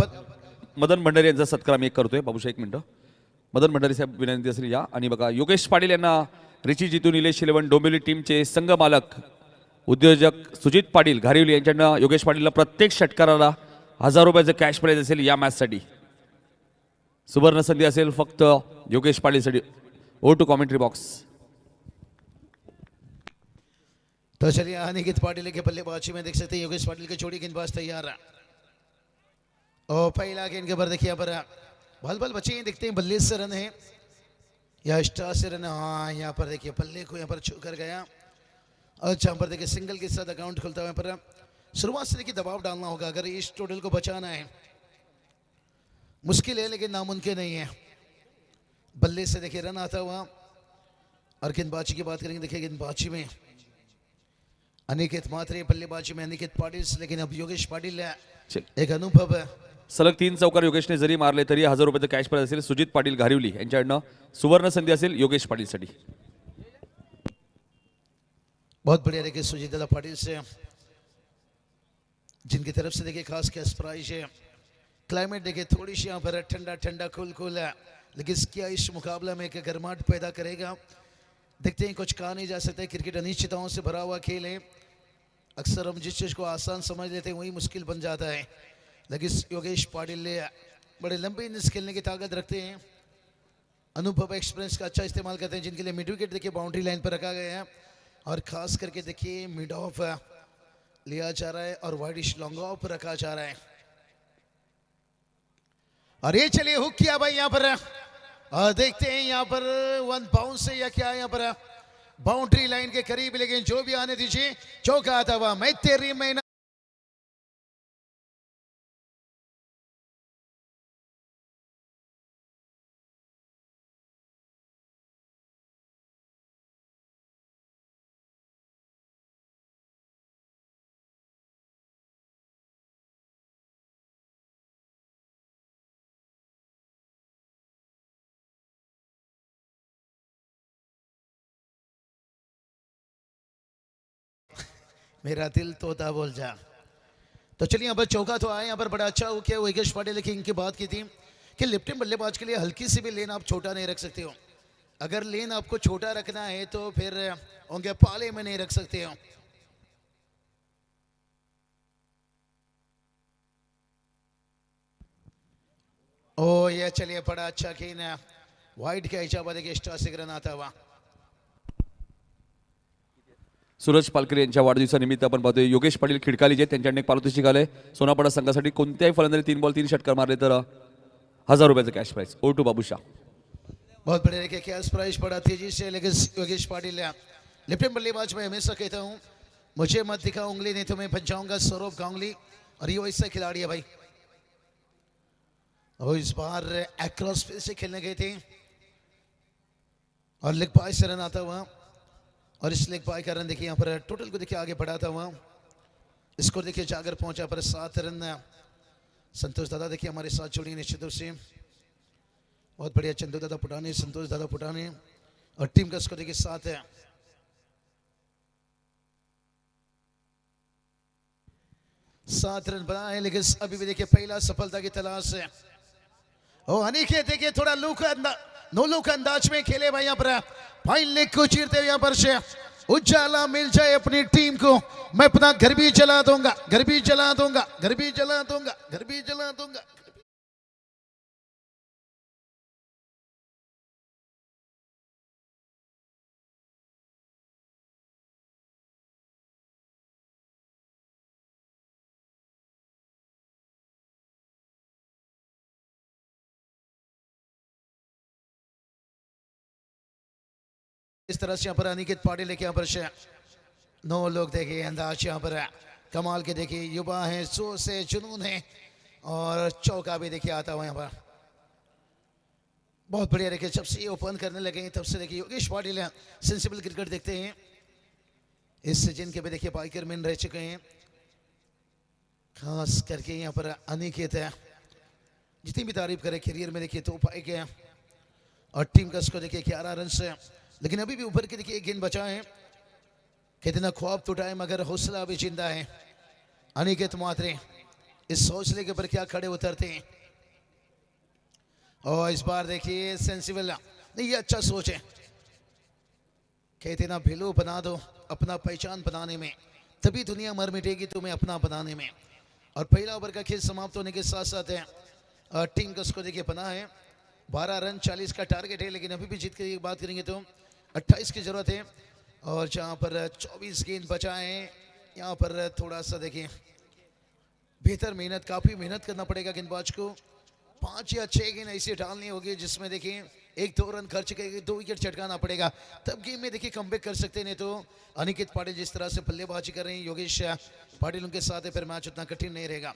मदन भंडारी यांचा सत्कार आम्ही एक करतोय. बाबूशा एक मिनिट. मदन भंडारी साहेब विनंती असेल या. आणि बघा योगेश पाटील यांना रिची जितू निलेश 11 डोंबिवली टीमचे संघ मालक उद्योजक सुजित पाटील घारिवली यांच्याकडनं योगेष पाटीलला प्रत्येक षटकाराला 1000 रुपयाचं कॅश प्राइज असेल या मॅचसाठी. सुवर्ण संधी असेल फक्त योगेश पाटीलसाठी. Over to commentary box. तो चलिए अनिकेत पाटिल के बल्लेबाजी में देख सकते हैं योगेश पाटिल के जोड़ी गेंदबाज तैयार है. और पहला गेंद के ऊपर देखिए यहाँ पर बल बल बचे हैं, देखते हैं बल्ले से रन है या एक्स्ट्रा से रन. हाँ यहाँ पर देखिए बल्ले को यहाँ पर छू कर गया और जहाँ पर देखिए सिंगल के साथ अकाउंट खुलता हुआ. पर शुरुआत से देखिए दबाव डालना होगा अगर इस टोटल को बचाना है. मुश्किल है लेकिन नामुमकिन नहीं है. बल्ले से देखिए रन आता हुआ. और गेंदबाजी की बात करेंगे, देखिए गेंदबाजी में अनिकेत मात्रे, बल्लेबाजी में अनिकेत पाटिल, लेकिन अब योगेश पाटिल एक अनुभव है. सलग 3 चौकार योगेशने जरी मारले तरी 1000 रुपयाचं कॅश प्राइज असेल. सुजित पाटील घारिवली यांच्याकडनं सुवर्ण संधी असेल योगेश पाटीलसाठी. बहुत बढ़िया देखिए सुजीत दादा पाटिल से जिनकी तरफ से देखिए खास क्या सरप्राइज है। क्लाइमेट देखिए थोड़ी सी यहाँ पर ठंडा ठंडा कूल कूल है, लेकिन क्या इस मुकाबला में एक गर्माहट पैदा करेगा, देखते हैं। कुछ कहा नहीं जा सकता, क्रिकेट अनिश्चितताओं से भरा हुआ खेल है। अक्सर हम जिस चीज़ को आसान समझ लेते हैं वही मुश्किल बन जाता है, लेकिन योगेश पाटिल बड़े लंबे इनिंग्स खेलने की ताकत रखते हैं। अनुभव एक्सपीरियंस का अच्छा इस्तेमाल करते हैं, जिनके लिए मिड विकेट देखिए बाउंड्री लाइन पर रखा गया है, और खास करके देखिए मिड ऑफ लिया जा रहा है और वाइडिश लॉन्ग ऑफ रखा जा रहा है। और ये चलिए हुक किया भाई यहाँ पर, और देखते हैं यहाँ पर वन बाउंस है या क्या है यहाँ पर, बाउंड्री लाइन के करीब, लेकिन जो भी आने दीजिए। चौका आता हुआ मैं तेरी मैना। मेरा दिल तोता बोल जा। तो चलिए यहाँ पर चौका तो आया, यहाँ पर बड़ा अच्छा हो क्या योगेश पाटिल की इनकी बात की थी कि लेफ्ट हैंड बल्लेबाज के लिए हल्की सी भी लेन आप छोटा नहीं रख सकते हो। अगर लेन आपको छोटा रखना है तो फिर उनके पाले में नहीं रख सकते हो। ओ ये चलिए बड़ा अच्छा खेल है, वाइड का हिसाब देखिए स्टार से रन आता हुआ। सूरज पालकर यांच्या वाढदिवसानिमित्त आपण पाहतोय योगेश पाटील खिडकाली जे त्यांच्याकडे एक पारितोषिक आले सोनापडा संघासाठी कोणत्याही फलंदाजी 3 बॉल 3 षटकार मारले तर 1000 रुपयाचं cash price. Over to Babusha. बहुत बड़े देखिए कैश प्राइस पड़ा तेजी से, लेकिन योगेश पाटिल लेफ्ट हैंड बल्लेबाज में हमेशा कहता हूँ मुझे मत दिखा उंगली, नहीं तो मैं बच जाऊंगा सौरभ गांगुली, और ये वैसा खिलाड़ी है भाई। वो इस बार एक्रॉस फील्ड से खेलने गए थे और लेग बाय से रन आता हुआ, और इस लेग बाय का रन देखिए यहाँ पर टोटल को देखिए आगे बढ़ाता हुआ। स्कोर देखिए जाकर पहुंचा पर 7 रन। संतोष दादा देखिए हमारे साथ जुड़ी निश्चित रूप से, बहुत बढ़िया। चंदू दादा पुटाने, संतोष दादा पुटाने, और टीम का स्कोर देखिए 7 है। सात रन बना है, लेकिन अभी भी देखिए पहला सफलता की तलाश है। ओ अनिकेत देखिए थोड़ा नो लुक अंदाज में खेले भाई यहाँ पर, फाइन लेग को चीरते हुए यहाँ पर से उजाला मिल जाए अपनी टीम को। मैं अपना घर भी जला दूंगा, घर भी जला दूंगा, घर भी जला दूंगा, घर भी जला दूंगा। इस तरह से यहाँ पर अनिकेत पाटिल लेके यहाँ पर से 9 लोग देखिए अंदाज यहाँ पर कमाल के देखिए, युवा है, जोश है, जुनून है, और चौका भी देखिए आता हुआ यहाँ पर। बहुत बढ़िया देखिए, जब से ये ओपन करने लगे तब से देखिए योगेश पाटिल सेंसिबल क्रिकेट देखते हैं। इस सीजन के भी देखिए बाइकर मैन रह चुके हैं, खास करके यहाँ पर अनिकेत है, जितनी भी तारीफ करे करियर में देखिए तो पाए गए, और टीम का स्कोर देखिए 11 रन से, लेकिन अभी भी ऊपर के देखिए एक गेंद बचा है। कितना ख्वाब टूटा है मगर हौसला अभी जिंदा है। अनिकेत मात्रे इस हौसले के ऊपर क्या खड़े उतरते हैं, और इस बार देखिए सेंसिबल नहीं, ये अच्छा सोच है। कहते ना भिलू बना दो अपना पहचान बनाने में, तभी दुनिया मर मिटेगी तुम्हें अपना बनाने में। और पहला ओवर का खेल समाप्त होने के साथ साथ है टीम का स्कोर देखिए बना है 12 रन, 40 का टारगेट है, लेकिन अभी भी जीत की बात करेंगे तो 28 की जरूरत है। और जहां पर 24 गेंद बचा है, यहाँ पर थोड़ा सा देखिए बेहतर मेहनत, काफी मेहनत करना पड़ेगा गेंदबाज को। 5 या 6 गेंद ऐसे डालनी होगी जिसमें देखिए 1-2 रन खर्च करके 2 विकेट चटकाना पड़ेगा, तब गेम में देखिए कमबैक कर सकते हैं। नहीं तो अनिकेत पाटिल जिस तरह से बल्लेबाजी कर रहे हैं, योगेश पाटिल उनके साथ है, फिर मैच उतना कठिन नहीं रहेगा।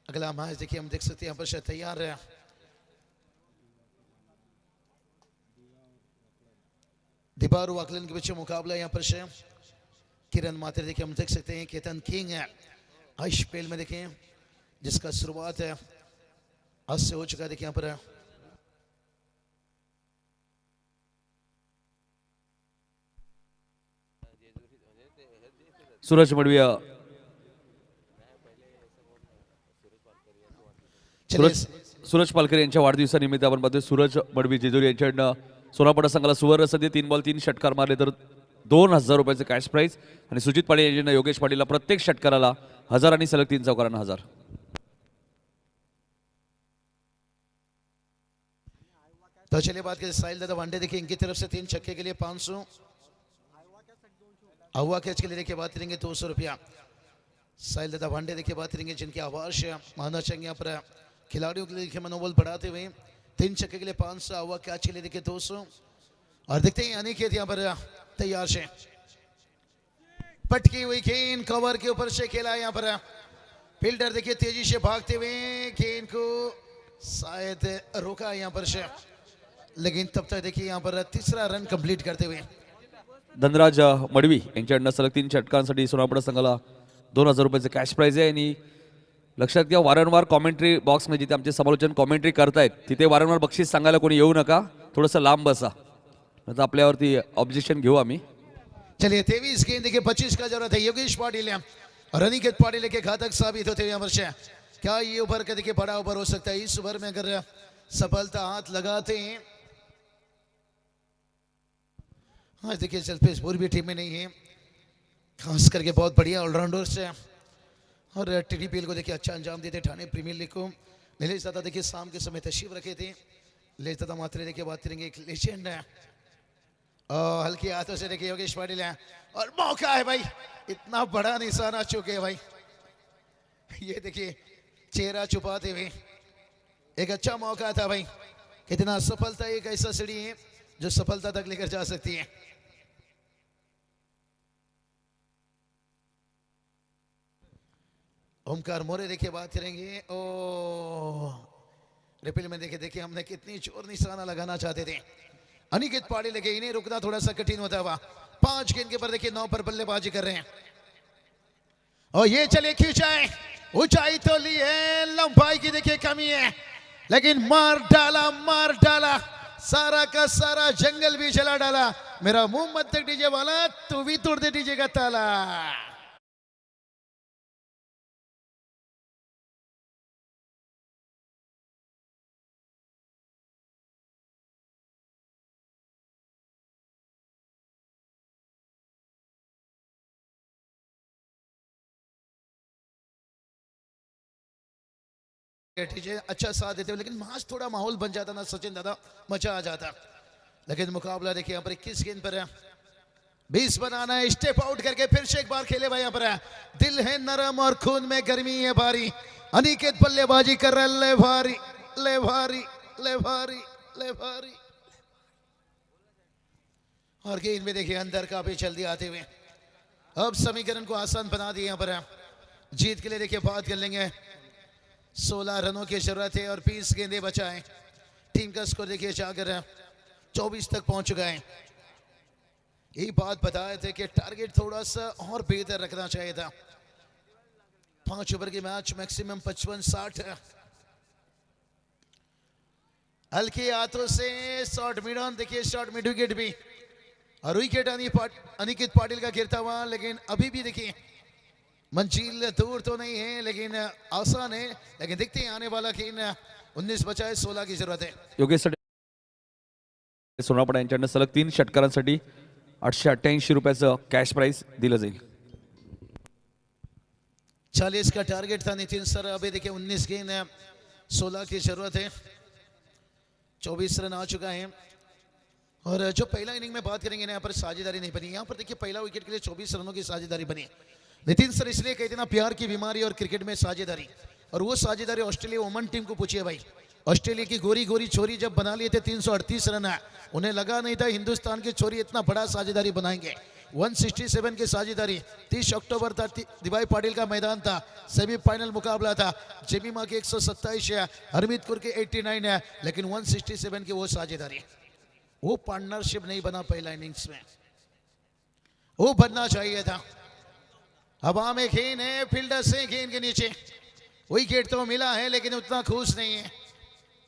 अगला मैच देखिए हम देख सकते हैं यहाँ पर शायद तैयार है दिबारू आकलन के बीच मुकाबला। यहाँ पर से किरण मात्रे देखिए हम देख सकते हैं, केतन किंग है आईपीएल में देखिए, जिसका शुरुआत है आज से हो चुका है। देखिए यहाँ पर सूरज मडविया चलिए सूरज पालकर यांच्या वाढदिवसानिमित्त आपण पाहतोय सूरज मडवी जेजुरी यांच्याकडनं सोनापडा संघाला सुवर्ण संधी 3 बॉल 3 षटकार मारले तर 2,000 रुपयाचे कॅश प्राइज आणि सुजित पाटील यांच्याकडनं योगेश पाटीलला प्रत्येक षटकाराला 1000 आणि सलग 3 चौकारांना 1000. तो चलिए बात करें साहिल दादा वांडे देखिए इनकी तरफ से 3 छक्के के लिए 500. अहुआ कैच के लिए देखिए बात करेंगे 200 रुपया. साहिल दादा वांडे देखिए बात करेंगे जिनकी आवाज मानना चाहिए यहाँ पर खिलाड़ियों के लिए देखिए मनोबल बढ़ाते हुए 3 छक्के के लिए 500. अहुआ कैच के लिए देखिए 200. और देखते हैं अनिकेत यहाँ पर तैयार से पटकी हुई गेंद कवर के ऊपर से खेला यहाँ पर फील्डर देखिए तेजी से भागते हुए गेंद को शायद रोका यहाँ पर से, लेकिन तब तक देखिए यहाँ पर तीसरा रन कंप्लीट करते हुए धनराज मडवी यांच्याकडनं सलग 3 षटकांसाठी सोनापडा संघाला 2,000 रुपयाचे कॅश प्राइज आहे. आणि लक्षात घ्या वारंवार कॉमेंट्री बॉक्समध्ये जिथे आमचे समालोचन कॉमेंट्री करतायत तिथे वारंवार बक्षीस सांगायला कोणी येऊ नका, थोडंसं लांब बसा, आता आपल्यावरती ऑब्जेक्शन घेऊ आम्ही. चलिए 23 गेंद देखिए 25 का जरूरत है. योगेश पाटिल और अनिकेत पाटिल के घातक साबित होते हुए वर्ष क्या ये ओवर का देखिए बड़ा ओवर हो सकता है. इस ओवर में अगर सफलता हाथ लगाते हैं, हाँ देखिए जलपेश बोर भी टीम में नहीं है, खास करके बहुत बढ़िया ऑलराउंडर से और टीडीपीएल को देखिए अच्छा अंजाम देते ठाणे प्रीमियर लीग को. नीलेश दादा देखिए शाम के समय तशरीफ रखे थे. नीलेश दादा मात्रे देखिए बात करेंगे एक लेजेंड है. हल्के हाथों से देखिए योगेश पाटिल है और मौका है भाई, इतना बड़ा निशाना चुके हैं भाई. ये देखिए चेहरा छुपाते हुए एक अच्छा मौका था भाई. कितना सफलता एक ऐसा सीढ़ी है जो सफलता तक लेकर जा सकती है. ओमकार मोरे देखिए बात करेंगे. ओ रिपील में देखिए हमने कितनी जोर निशाना लगाना चाहते थे. अनिकेत पाटिल लगे, इन्हें रुकना थोड़ा सा कठिन होता हुआ 5 गेंद के पर देखिए 9 पर बल्लेबाजी कर रहे हैं. और ये चले खींचाए, ऊंचाई तो ली है, लंबाई की देखिए कमी है, लेकिन मार डाला सारा का सारा जंगल भी जला डाला. मेरा मुंह मत तक डीजे वाला, तू भी तोड़ दे डीजे का ताला. डीजे अच्छा साथ देते हुए, लेकिन मास थोड़ा माहौल बन जाता ना सचिन दादा, मजा आ जाता. लेकिन मुकाबला देखिए यहाँ पर 21 गेंद पर 20 बनाना है. स्टेप आउट करके फिर से एक बार खेले भाई. यहाँ पर दिल है नरम और खून में गर्मी है भारी. अनिकेत बल्लेबाजी कर रहा है, ले भारी ले भारी ले भारी ले भारी. और गेंद में देखिए अंदर का भी जल्दी आते हुए अब समीकरण को आसान बना दिया. यहाँ पर जीत के लिए देखिए बात कर लेंगे. 16 रनों की जरूरत है और 20 गेंदे बचाए. टीम का स्कोर देखिए जाकर 24 तक पहुंच चुका है. यही बात बताए थे कि टारगेट थोड़ा सा और बेहतर रखना चाहिए था. 5 ओवर के मैच मैक्सिमम 55-60. हल्के हाथों से शॉर्ट मिड ऑन देखिए, शॉर्ट मिड विकेट भी और विकेट अनिकेत पाटिल का गिरता हुआ. लेकिन अभी भी देखिए मंजिल दूर तो नहीं है लेकिन आसान है. लेकिन देखते हैं आने वाला कि 19 बचाए 16 की जरूरत है. योगेश सोनापडा यांच्याकडनं सलग 3 षटकारांसाठी 888 रुपयाचं कॅश प्राइज दिलं जाईल. 40 का टारगेट था नितिन सर. अभी देखिए 19 गेंद 16 की जरूरत है. 24 रन आ चुका है. और जो पहला इनिंग में बात करेंगे ना, यहाँ पर साझेदारी नहीं बनी. यहाँ पर देखिए पहला विकेट के लिए 24 रनों की साझेदारी बनी. नितिन सर इसलिए कहते ना प्यार की बीमारी और क्रिकेट में साझेदारी, और वो साझेदारी ऑस्ट्रेलिया वुमन टीम को पूछिए भाई. ऑस्ट्रेलिया की गोरी गोरी छोरी जब बना लिए थे 338 रन है, उन्हें लगा नहीं था हिंदुस्तान की छोरी इतना बड़ा साझेदारी बनाएंगे. 167 की साझेदारी 30 अक्टूबर था. दिवाई पाटिल का मैदान था, सेमीफाइनल मुकाबला था. जेमिमा के 127 है, हरमीत कौर के 89 है, लेकिन 167 की वो साझेदारी, वो पार्टनरशिप नहीं बना पहला इनिंग्स में, वो बनना चाहिए था. हवा में गेंद है, फील्डर से गेंद के नीचे विकेट तो मिला है लेकिन उतना खुश नहीं है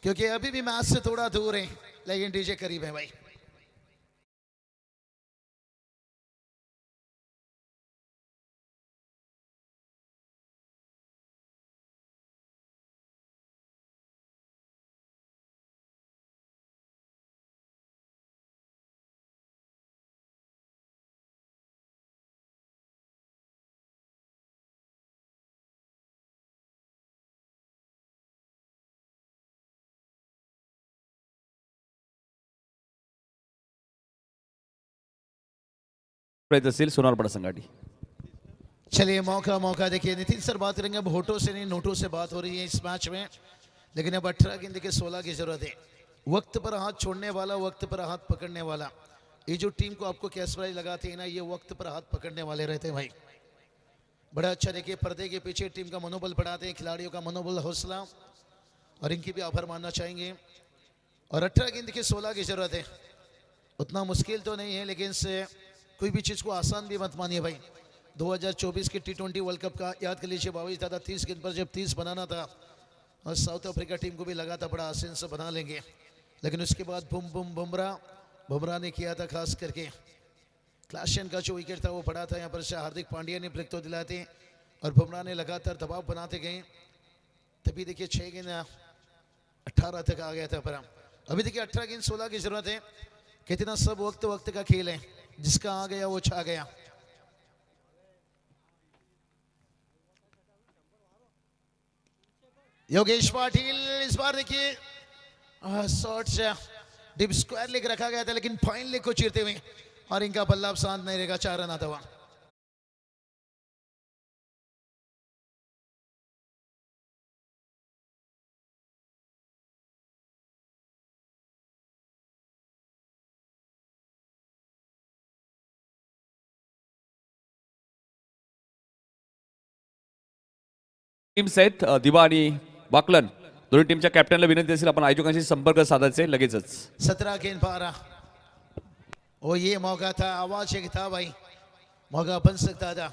क्योंकि अभी भी मैच से थोड़ा दूर है, लेकिन डीजे करीब है भाई. प्रयत्न असेल सोनारपाडा संघाटी. चलिए मौका मौका देखिए नितिन सर बात करेंगे. अब होठों से नहीं नोटों से बात हो रही है इस मैच में. लेकिन अब 18 गेंद देखिए 16 की जरूरत है. वक्त पर हाथ छोड़ने वाला, वक्त पर हाथ पकड़ने वाला, ये जो टीम को आपको कैश प्राइज लगाते हैं ना, ये वक्त पर हाथ पकड़ने वाले रहते हैं भाई. बड़ा अच्छा देखिए पर्दे के पीछे टीम का मनोबल बढ़ाते हैं, खिलाड़ियों का मनोबल, हौसला, और इनकी भी आभार मानना चाहेंगे. और 18 गेंद देखिए 16 की जरूरत है. उतना मुश्किल तो नहीं है, लेकिन से कोई भी चीज को आसान भी मत मानिए भाई. 2024 के T20 वर्ल्ड कप का याद कर लीजिए. 22 था 30 गेंद पर जब 30 बनाना था, और साउथ अफ्रीका टीम को भी लगा था बड़ा आसान से बना लेंगे. लेकिन उसके बाद बुम बुम बुमराह ने किया था. खास करके क्लासन का जो विकेट था वो पड़ा था यहाँ पर से हार्दिक पांड्या ने ब्रेक तो दिलाए थे, और बुमराह ने लगातार दबाव बनाते गए. तभी देखिए 6 गेंद 18 तक आ गया था. पर अभी देखिए 18 गेंद 16 की जरूरत है. कितना सब वक्त वक्त का खेल है, जिसका आ गया वो छा गया. योगेश पाटिल इस बार देखिए शॉट से डीप स्क्वायर लेकर रखा गया था, लेकिन फाइन लेग को चीरते हुए, और इनका बल्ला अब शांत नहीं रहेगा. 4 रन आता हुआ. टीम्स आहेत दिवा आणि वाकलन. दोन्ही टीमच्या कॅप्टनला विनंती असेल आपण आयोजकांशी संपर्क साधायचे लगेचच. 17 गेंद 12. ओ ये मौका था, आवाज एक था भाई, मौका बन सकता था.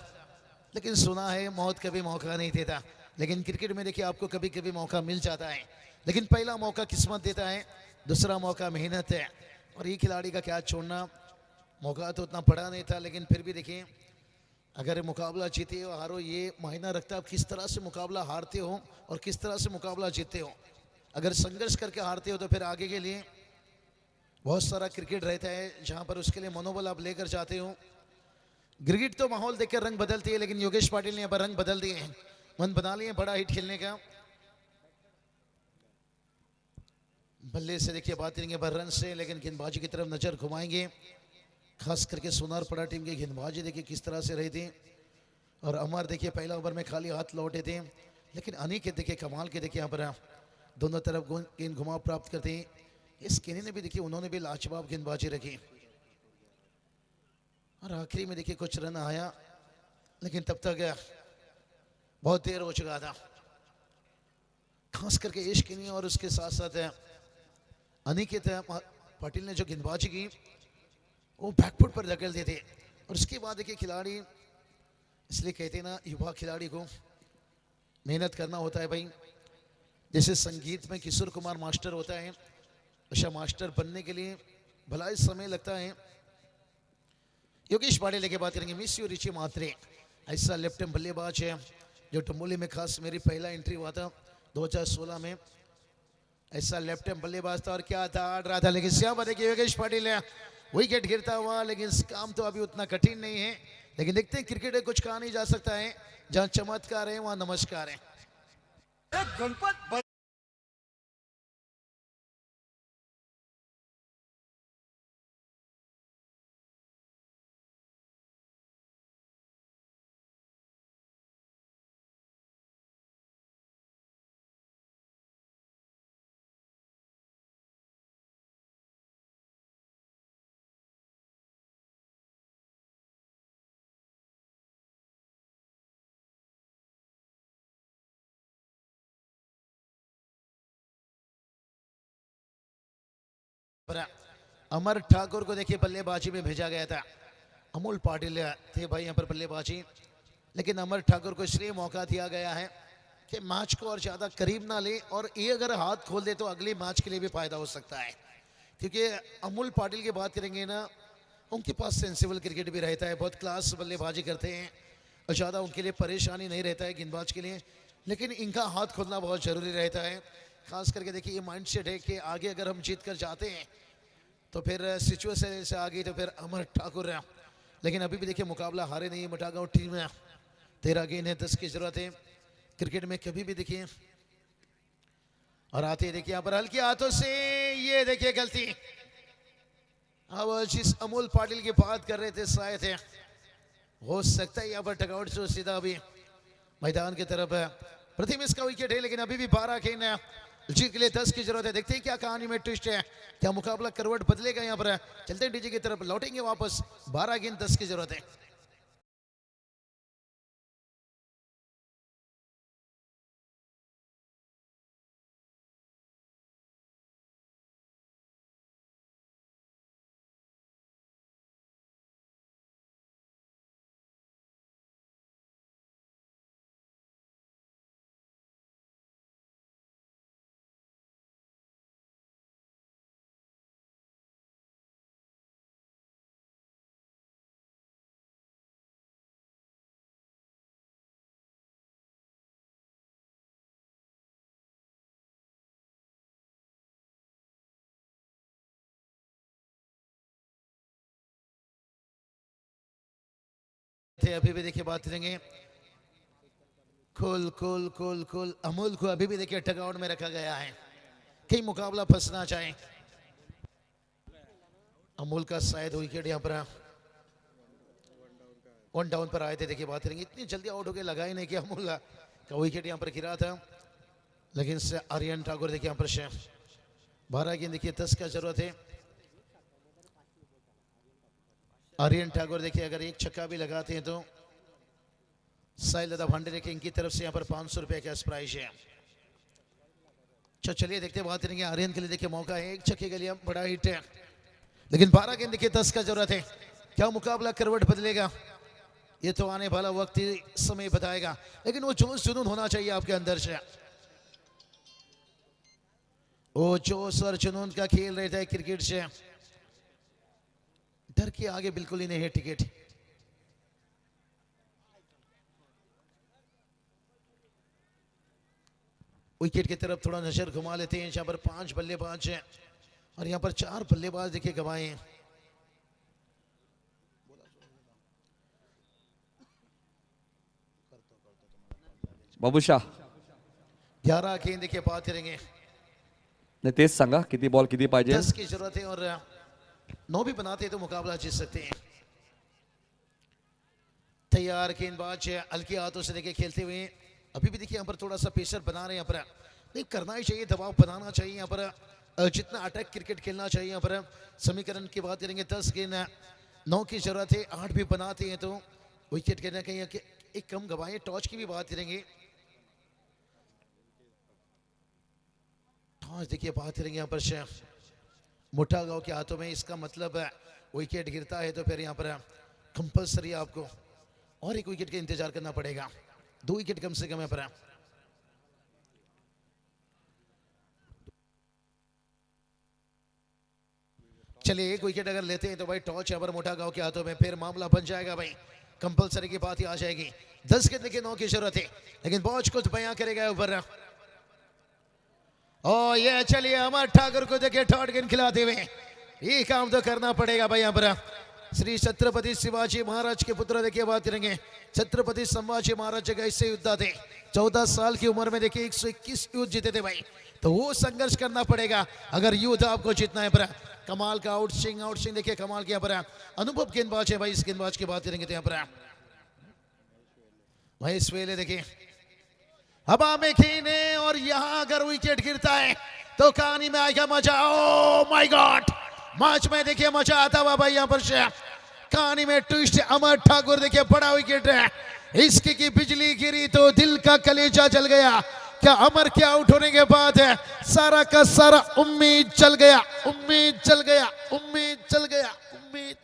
लेकिन सुना है मौत कभी मौका नहीं देता. लेकिन क्रिकेट में देखिए आपको कभी कभी मौका मिल जाता है. लेकिन पहला मौका किस्मत देता है, दूसरा मौका मेहनत है. और ये खिलाड़ी का क्या छोड़ना, मौका तो उतना पड़ा नहीं था, लेकिन फिर भी देखिए अगर मुकाबला जीते हो हारो ये मायना रखता है आप किस तरह से मुकाबला हारते हो और किस तरह से मुकाबला जीतते हो. अगर संघर्ष करके हारते हो तो फिर आगे के लिए बहुत सारा क्रिकेट रहता है जहां पर उसके लिए मनोबल आप लेकर जाते हो. क्रिकेट तो माहौल देखकर रंग बदलती है, लेकिन योगेश पाटिल ने यहाँ पर रंग बदल दिए हैं, मन बना लिए बड़ा हिट खेलने का. बल्ले से देखिए बात करेंगे रन से, लेकिन गेंदबाजी की तरफ नजर घुमाएंगे. खास करके सोनारपाड़ा टीम की गेंदबाजी देखिए किस तरह से रही थी. और अमर देखिए पहला ओवर में खाली हाथ लौटे थे, लेकिन अनिकेत देखिए कमाल के देखिए यहाँ पर दोनों तरफ गेंद घुमाव प्राप्त करते हैं. इस स्किनी ने भी देखिए उन्होंने भी लाजवाब गेंदबाजी रखी. और आखिरी में देखिए कुछ रन आया, लेकिन तब तक बहुत देर हो चुका था. खास करके इश्किनी और उसके साथ साथ अनिकेत पाटिल ने जो गेंदबाजी की वो बैकफुट पर धकेल देते. और उसके बाद देखिए खिलाड़ी, इसलिए कहते हैं ना युवा खिलाड़ी को मेहनत करना होता है भाई. जैसे संगीत में किशोर कुमार मास्टर होता है, ऐसा मास्टर बनने के लिए भला ही समय लगता है. योगेश पाटिल की बात करेंगे. मिस यू रिची मात्रे, ऐसा लेफ्ट हैंड बल्लेबाज है जो टम्बोली में खास मेरी पहला एंट्री हुआ था 2016 में. ऐसा लेफ्ट हैंड बल्लेबाज था और क्या था, आड़ रहा था. लेकिन क्या देखिए योगेश पाटिल विकेट गिरता हुआ, लेकिन काम तो अभी उतना कठिन नहीं है. लेकिन देखते हैं क्रिकेट में कुछ कहा नहीं जा सकता है. जहां चमत्कार है वहां नमस्कार है. अमर ठाकुर को देखिए बल्लेबाजी में भेजा गया था. अमोल पाटिल थे भाई यहाँ पर बल्लेबाजी, लेकिन अमर ठाकुर को इसलिए मौका दिया गया है कि मैच को और ज़्यादा करीब ना ले, और ये अगर हाथ खोल दे तो अगले मैच के लिए भी फायदा हो सकता है. क्योंकि अमोल पाटिल की बात करेंगे ना, उनके पास सेंसिबल क्रिकेट भी रहता है, बहुत क्लास बल्लेबाजी करते हैं और ज़्यादा उनके लिए परेशानी नहीं रहता है गेंदबाज के लिए. लेकिन इनका हाथ खोलना बहुत ज़रूरी रहता है. खास करके देखिए ये माइंड सेट है कि आगे अगर हम जीत कर जाते हैं तो फिर सिचुएशन से आ गई तो फिर अमर ठाकुर रहा. लेकिन अभी भी देखिए मुकाबला हारे नहीं. मटागांव टीम है 13 गेंद है 10 की जरूरत है. क्रिकेट में कभी भी देखिए और आते देखिए यहाँ पर हल्के हाथों से ये देखिए गलती. अब जिस अमोल पाटिल की बात कर रहे थे शायद है हो सकता है यहाँ पर टकआउट से सीधा अभी मैदान की तरफ है। प्रथम इसका विकेट है, लेकिन अभी भी 12 गेंद है, जीत के लिए 10 की जरूरत है। देखते हैं क्या कहानी में ट्विस्ट है, क्या मुकाबला करवट बदलेगा। यहाँ पर चलते हैं डीजे की तरफ, लौटेंगे वापस। 12 गेंद 10 की जरूरत है। अभी भी देखिए बात करेंगे, कुल कुल कुल कुल अमूल को अभी भी देखिए टकआउट में रखा गया है, कहीं मुकाबला फंसना चाहे। अमूल का शायद विकेट यहाँ पर 1 डाउन पर आए थे। देखिए बात करेंगे, इतनी जल्दी आउट हो गए, लगा ही नहीं कि अमूल का विकेट यहाँ पर गिरा था, लेकिन से आर्यन ठाकुर देखिए यहाँ पर 12 गेंद देखिए 10 का जरूरत है। आर्यन ठाकुर देखिए अगर एक छक्का भी लगाते हैं तो साहिल दादा भांडे देखिए इनकी तरफ से यहाँ पर 500 रुपए का प्राइज है। चलिए देखते बात करेंगे, आर्यन के लिए देखिए मौका है, एक छक्के के लिए बड़ा हिट है, लेकिन 12 गेंद देखिए 10 का जरूरत है। क्या मुकाबला करवट बदलेगा, ये तो आने वाला वक्त ही समय बताएगा, लेकिन वो जोश जुनून होना चाहिए आपके अंदर से। वो जोश और जुनून का खेल रहता है क्रिकेट से, डर के आगे बिल्कुल ही नहीं है टिकट। विकेट की तरफ थोड़ा नजर घुमा लेते हैं। यहाँ पर 5 बल्लेबाज हैं और यहाँ पर 4 बल्लेबाज देखिए गवाए हैं। बाबूशाह 11 गेंद देखिए बात करेंगे, नाही तेच सांगा किती बॉल किती पाहिजे. 10 की जरूरत है और 9 भी बनाते हैं तो मुकाबला जीत सकते हैं। तैयार गेंदबाज हल्के हाथों से देखिए खेलते हुए, अभी भी देखिए यहाँ पर थोड़ा सा प्रेशर बना रहे हैं। यहाँ पर नहीं करना ही चाहिए, दबाव बनाना चाहिए। यहाँ पर जितना अटैक क्रिकेट खेलना चाहिए। यहाँ पर समीकरण की बात करेंगे, 10 गेंद 9 की जरूरत है, 8 भी बनाते हैं तो विकेट कहीं ना कहीं एक कम गवाए। टॉस की भी बात करेंगे, टॉस देखिए बात करेंगे यहाँ पर मोटा गांव के हाथों में, इसका मतलब विकेट गिरता है तो फिर यहाँ पर कंपल्सरी आपको और एक विकेट का इंतजार करना पड़ेगा, 2 विकेट कम से कम यहाँ पर। चलिए एक विकेट अगर लेते हैं तो भाई टॉस यहाँ पर मोटा गांव के हाथों में, फिर मामला बन जाएगा भाई, कंपल्सरी की बात ही आ जाएगी। 10 गेंद देखिए 9 की जरूरत है, लेकिन बॉच कुछ बयां करेगा ऊपर। ओ ये चलिए अमर ठाकुर को देखिए थर्ड गेंद खिलाते हुए, ये काम तो करना पड़ेगा भाई। यहाँ पर श्री छत्रपति शिवाजी महाराज के पुत्र देखिए बात करेंगे, छत्रपति संभाजी महाराज जगह इससे युद्ध थे, 14 साल की उम्र में देखिए 121 युद्ध जीते थे भाई, तो वो संघर्ष करना पड़ेगा अगर युद्ध आपको जीतना है। पर कमाल का आउट स्विंग देखिए, कमाल के यहाँ पर अनुभव गेंदबाज है भाई। इस गेंदबाज की बात करेंगे तो यहाँ पर महेश वेले देखिए हवा में खेने, और यहाँ अगर विकेट गिरता है तो कहानी में आएगा मजा। ओ माय गॉड, मैच में देखिए मजा आता हुआ भाई। यहाँ पर कहानी में ट्विस्ट, अमर ठाकुर देखिए बड़ा विकेट है, इसकी की बिजली गिरी तो दिल का कलेजा जल गया। क्या अमर के आउट होने के बाद है सारा का सारा उम्मीद चल गया, उम्मीद चल गया, उम्मीद चल गया, उम्मीद।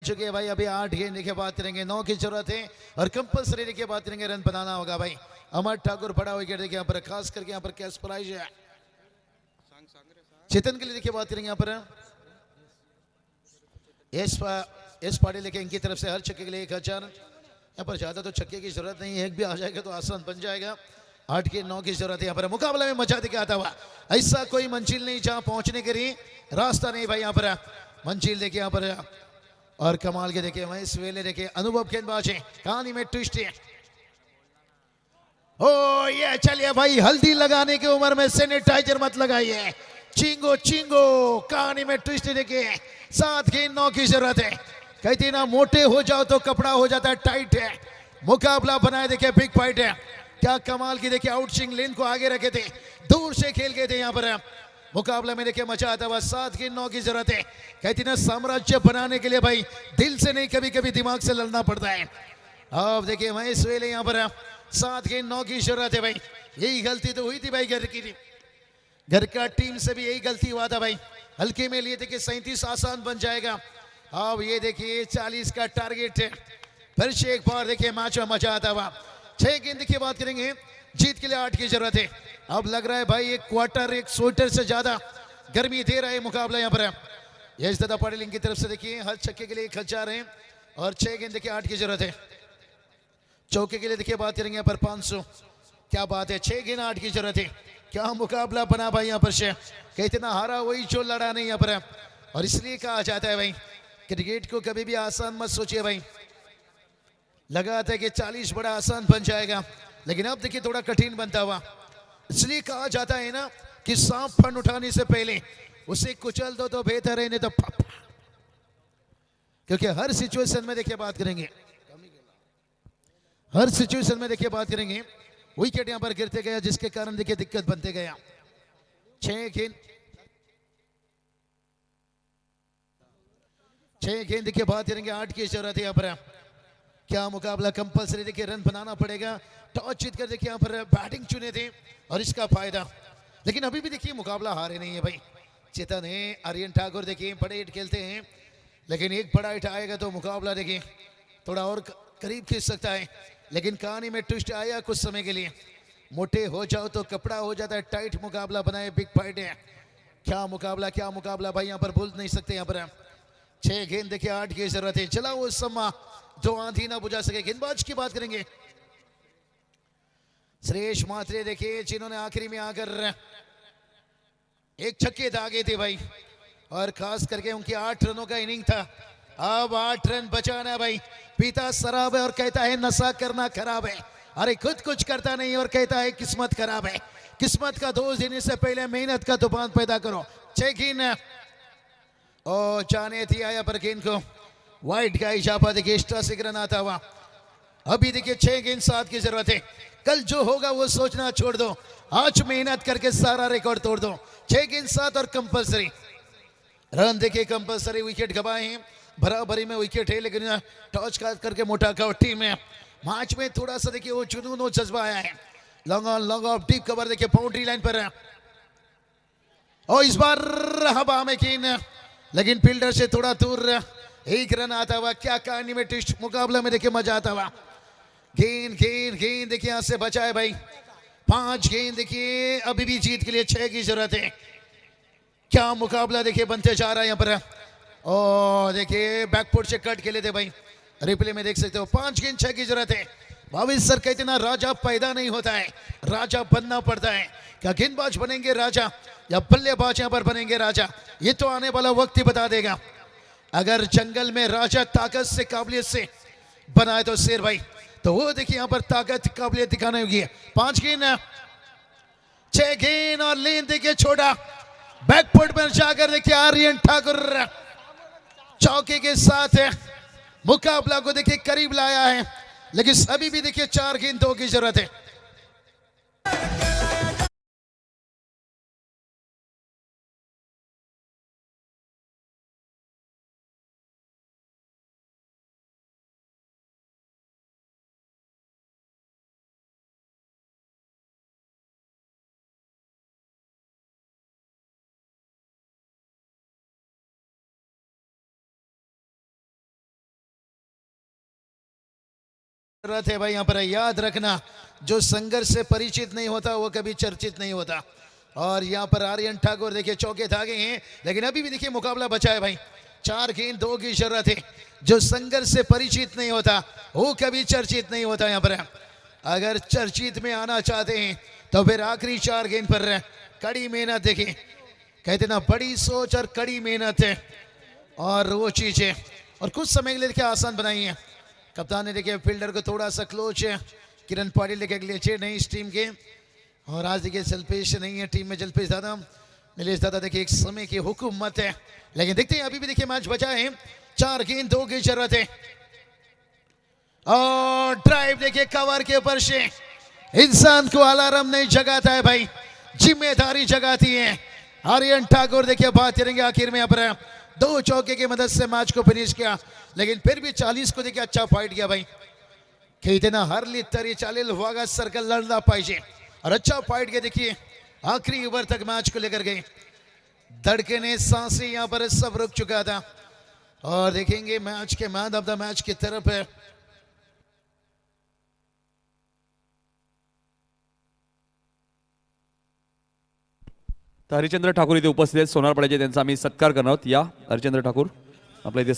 चुके हैं भाई, अभी 8 गेंद देखिए बात करेंगे, 9 की जरूरत है और कंपल्सरी देखिए बात करेंगे, रन बनाना होगा भाई। अमर ठाकुर बड़ा विकेट देखिए यहाँ पर, खास करके यहाँ पर कैश प्राइज है। चेतन के लिए देखिए बात करेंगे यहाँ पर, एस पाटिल लेके इनकी तरफ से हर छक्के के लिए 1000, यहाँ पर ज्यादा तो छक्के की जरूरत नहीं है, एक भी आ जाएगा तो आसान बन जाएगा। 8 के 9 की जरूरत है यहाँ पर। मुकाबला में मजा दिखाता हुआ, ऐसा कोई मंजिल नहीं जहां पहुंचने के लिए रास्ता नहीं भाई। यहाँ पर मंजिल देखिए यहाँ पर, और कमाल के देखिए वहीं इस वेले देखिए अनुभव गेंदबाज है, कहानी में ट्विस्ट है। ओ ये चलिए भाई, हल्दी लगाने की उम्र में सैनिटाइजर मत लगाइए। चिंगो चिंगो, कहानी में ट्विस्ट देखिए। 7 गेंद 9 की जरूरत है। कहती ना मोटे हो जाओ तो कपड़ा हो जाता है टाइट है। मुकाबला बनाए देखिए, बिग फाइट है। क्या कमाल की देखिए, आउट स्विंग लेन को आगे रखे थे, दूर से खेल गए थे यहाँ पर। मुकाबला में देखिए मजा आता हुआ। 7 गेंद 9 की जरूरत है। कहती ना साम्राज्य बनाने के लिए भाई दिल से नहीं, कभी कभी दिमाग से लड़ना पड़ता है। अब देखिए वहीं स्वेले यहाँ पर 7 गेंद 9 की जरूरत है भाई। यही गलती तो हुई थी भाई घर की, घर का टीम से भी यही गलती हुआ था भाई। हल्के में लिए थे कि 37 आसान बन जाएगा। अब ये देखिए 40 का टारगेट है। फिर से एक बार देखिए मैच में मजा आता हुआ। 6 गेंद की बात करेंगे, जीत के लिए 8 की जरूरत है। अब लग रहा है भाई एक क्वार्टर, एक स्वेटर से ज्यादा गर्मी दे रहा है मुकाबला यहाँ पर। यशदादा पाटिल इनकी तरफ से देखिए हर छक्के के लिए 1000 है, और 6 गेंद देखिए 8 की जरूरत है। चौके के लिए देखिए बात करेंगे यहाँ पर 500। क्या बात है, 6 गेंद 8 की जरूरत है। क्या मुकाबला बना भाई यहाँ पर से। कहते ना हारा वही जो लड़ा नहीं यहाँ पर। और इसलिए कहा जाता है भाई क्रिकेट को कभी भी आसान मत सोचिए भाई। लगा था कि 40 बड़ा आसान बन जाएगा, लेकिन अब देखिए थोड़ा कठिन बनता हुआ। इसलिए कहा जाता है ना कि सांप फन उठाने से पहले उसे कुचल दो तो बेहतर है, नहीं तो क्योंकि हर सिचुएशन में देखिए बात करेंगे, हर सिचुएशन में देखिए बात करेंगे विकेट यहां पर गिरते गया, जिसके कारण देखिए दिक्कत बनते गया। 6 गेंद देखिए बात करेंगे 8 की जरूरत है यहाँ पर। क्या मुकाबला कंपलसरी देखिए रन बनाना पड़ेगा। टॉस जीतकर देखिए यहाँ पर बैटिंग चुने थे और इसका फायदा, लेकिन अभी भी देखिए मुकाबला हारे नहीं है भाई। चेतन है, आर्यन ठाकुर देखिए बड़े हिट खेलते हैं, लेकिन एक बड़ा हिट आएगा तो मुकाबला देखिए थोड़ा और करीब खींच सकता है। लेकिन कहानी में ट्विस्ट आया कुछ समय के लिए। मोटे हो जाओ तो कपड़ा हो जाता है टाइट। मुकाबला बनाए, बिग फाइट है। क्या मुकाबला भाई यहाँ पर भूल नहीं सकते। यहाँ पर 6 गेंद देखिए 8 की जरूरत है। चला वो समा जो आंधी ना बुझा सके। गेंदबाज की बात करेंगे सुरेश मात्रे देखिए, जिन्होंने आखिरी में आकर एक छक्के दागे थे भाई, और खास करके उनकी 8 रनों का इनिंग था। अब 8 रन बचाना भाई। पीता शराब है और कहता है नशा करना खराब है। अरे खुद कुछ करता नहीं और कहता है किस्मत खराब है। किस्मत का दोष देने से पहले मेहनत का तूफान पैदा करो। 6 गेंद और जाने थी आया पर गेंद को वाइट का इजाफा देखिए, एक्स्ट्रा से रन आता हुआ। अभी देखिए 6 गेंद 7 की जरूरत है। कल जो होगा वो सोचना छोड़ दो, आज मेहनत करके सारा रिकॉर्ड तोड़ दो। 6 गेंद 7 और कंपलसरी रन देखिए, कंपलसरी विकेट गवाए हैं। बराबरी में विकेट है, लेकिन टॉस करके मोटा कवर टीम में मैच में थोड़ा सा देखिए वो जुनून और जज्बा आया है। Long on long off deep cover देखिए बाउंड्री लाइन पर है, और इस बार हवा में गेंद, लेकिन फील्डर से थोड़ा दूर। 1 रन आता हुआ। क्या कहानी में ट्विस्ट। मुकाबला में देखिए मजा आता हुआ। गेंद देखिए यहां से बचा है भाई। 5 गेंद देखिए अभी भी जीत के लिए 6 की जरूरत है। क्या मुकाबला देखिए बनते जा रहा है यहाँ पर। और देखिए बैकफुट से कट खेले थे भाई, रिप्ले में देख सकते हो। 5 गेंद 6 की जरूरत है। भावेश सर कहते ना राजा पैदा नहीं होता है, राजा बनना पड़ता है। क्या गेंदबाज बनेंगे राजा या बल्लेबाज यहाँ पर बनेंगे राजा, ये तो आने वाला वक्त ही बता देगा। अगर जंगल में राजा ताकत से काबिलियत से बनाए तो शेर भाई, तो वो देखिए यहाँ पर ताकत काबिलियत दिखाने होगी। 5 गेंद 6 गेंद और लेन देखिए छोड़ा। बैकफुट पर जाकर देखिए आर्यन ठाकुर चौके के साथ है, मुकाबला को देखिए करीब लाया है। लेकिन अभी भी देखिए 4 गेंद 2 की जरूरत है। जरूरत है भाई यहाँ पर। याद रखना, जो संघर्ष से परिचित नहीं होता वो कभी चर्चित नहीं होता। और यहाँ पर आर्यन ठाकुर देखिए चौके धागे हैं, लेकिन अभी भी देखिए मुकाबला बचा है भाई। 4 गेंद 2 की जरूरत है। जो संघर्ष से परिचित नहीं होता वो कभी चर्चित नहीं होता। यहाँ पर अगर चर्चित में आना चाहते हैं तो फिर आखिरी 4 गेंद पर कड़ी मेहनत देखिए, कहते ना बड़ी सोच और कड़ी मेहनत है और वो चीजें और कुछ समय के लिए देखिए आसान बनाई है। कप्तान ने देखिए फील्डर को थोड़ा सा क्लोज है। किरण पाटिल देखिए ग्लेचे नहीं इस टीम के और आज देखिए जलपेश नहीं है टीम में। जलपेश दादा नीलेश दादा देखिए एक समय की हुकूमत है, लेकिन देखते हैं अभी भी देखिए मैच बचा है। 4 गेंद 2 की जरूरत है और ड्राइव देखिए कवर के ऊपर से इंसान को अलार्म नहीं जगाता है भाई, जिम्मेदारी जगाती है। आर्यन ठाकुर देखिए बात करेंगे आखिर में। यहाँ पर 2 चौके की मदद से मैच को फिनिश किया, लेकिन फिर भी 40 को देखिए अच्छा फाइट किया भाई। कहते ना हरली तरी चालेल वागा सर्कल लड़ना पाहिजे और अच्छा फाइट किया। देखिए आखिरी ओवर तक मैच को लेकर गए। धड़कने सांसें यहाँ पर सब रुक चुका था और देखेंगे मैच के मैन ऑफ द मैच की तरफ है। तर हरिचंद्र ठाकूर इथे उपस्थित आहेत, सोनार पाड्याचे त्यांचा आम्ही सत्कार करणार आहोत। या हरिचंद्र ठाकूर आपल्या इथे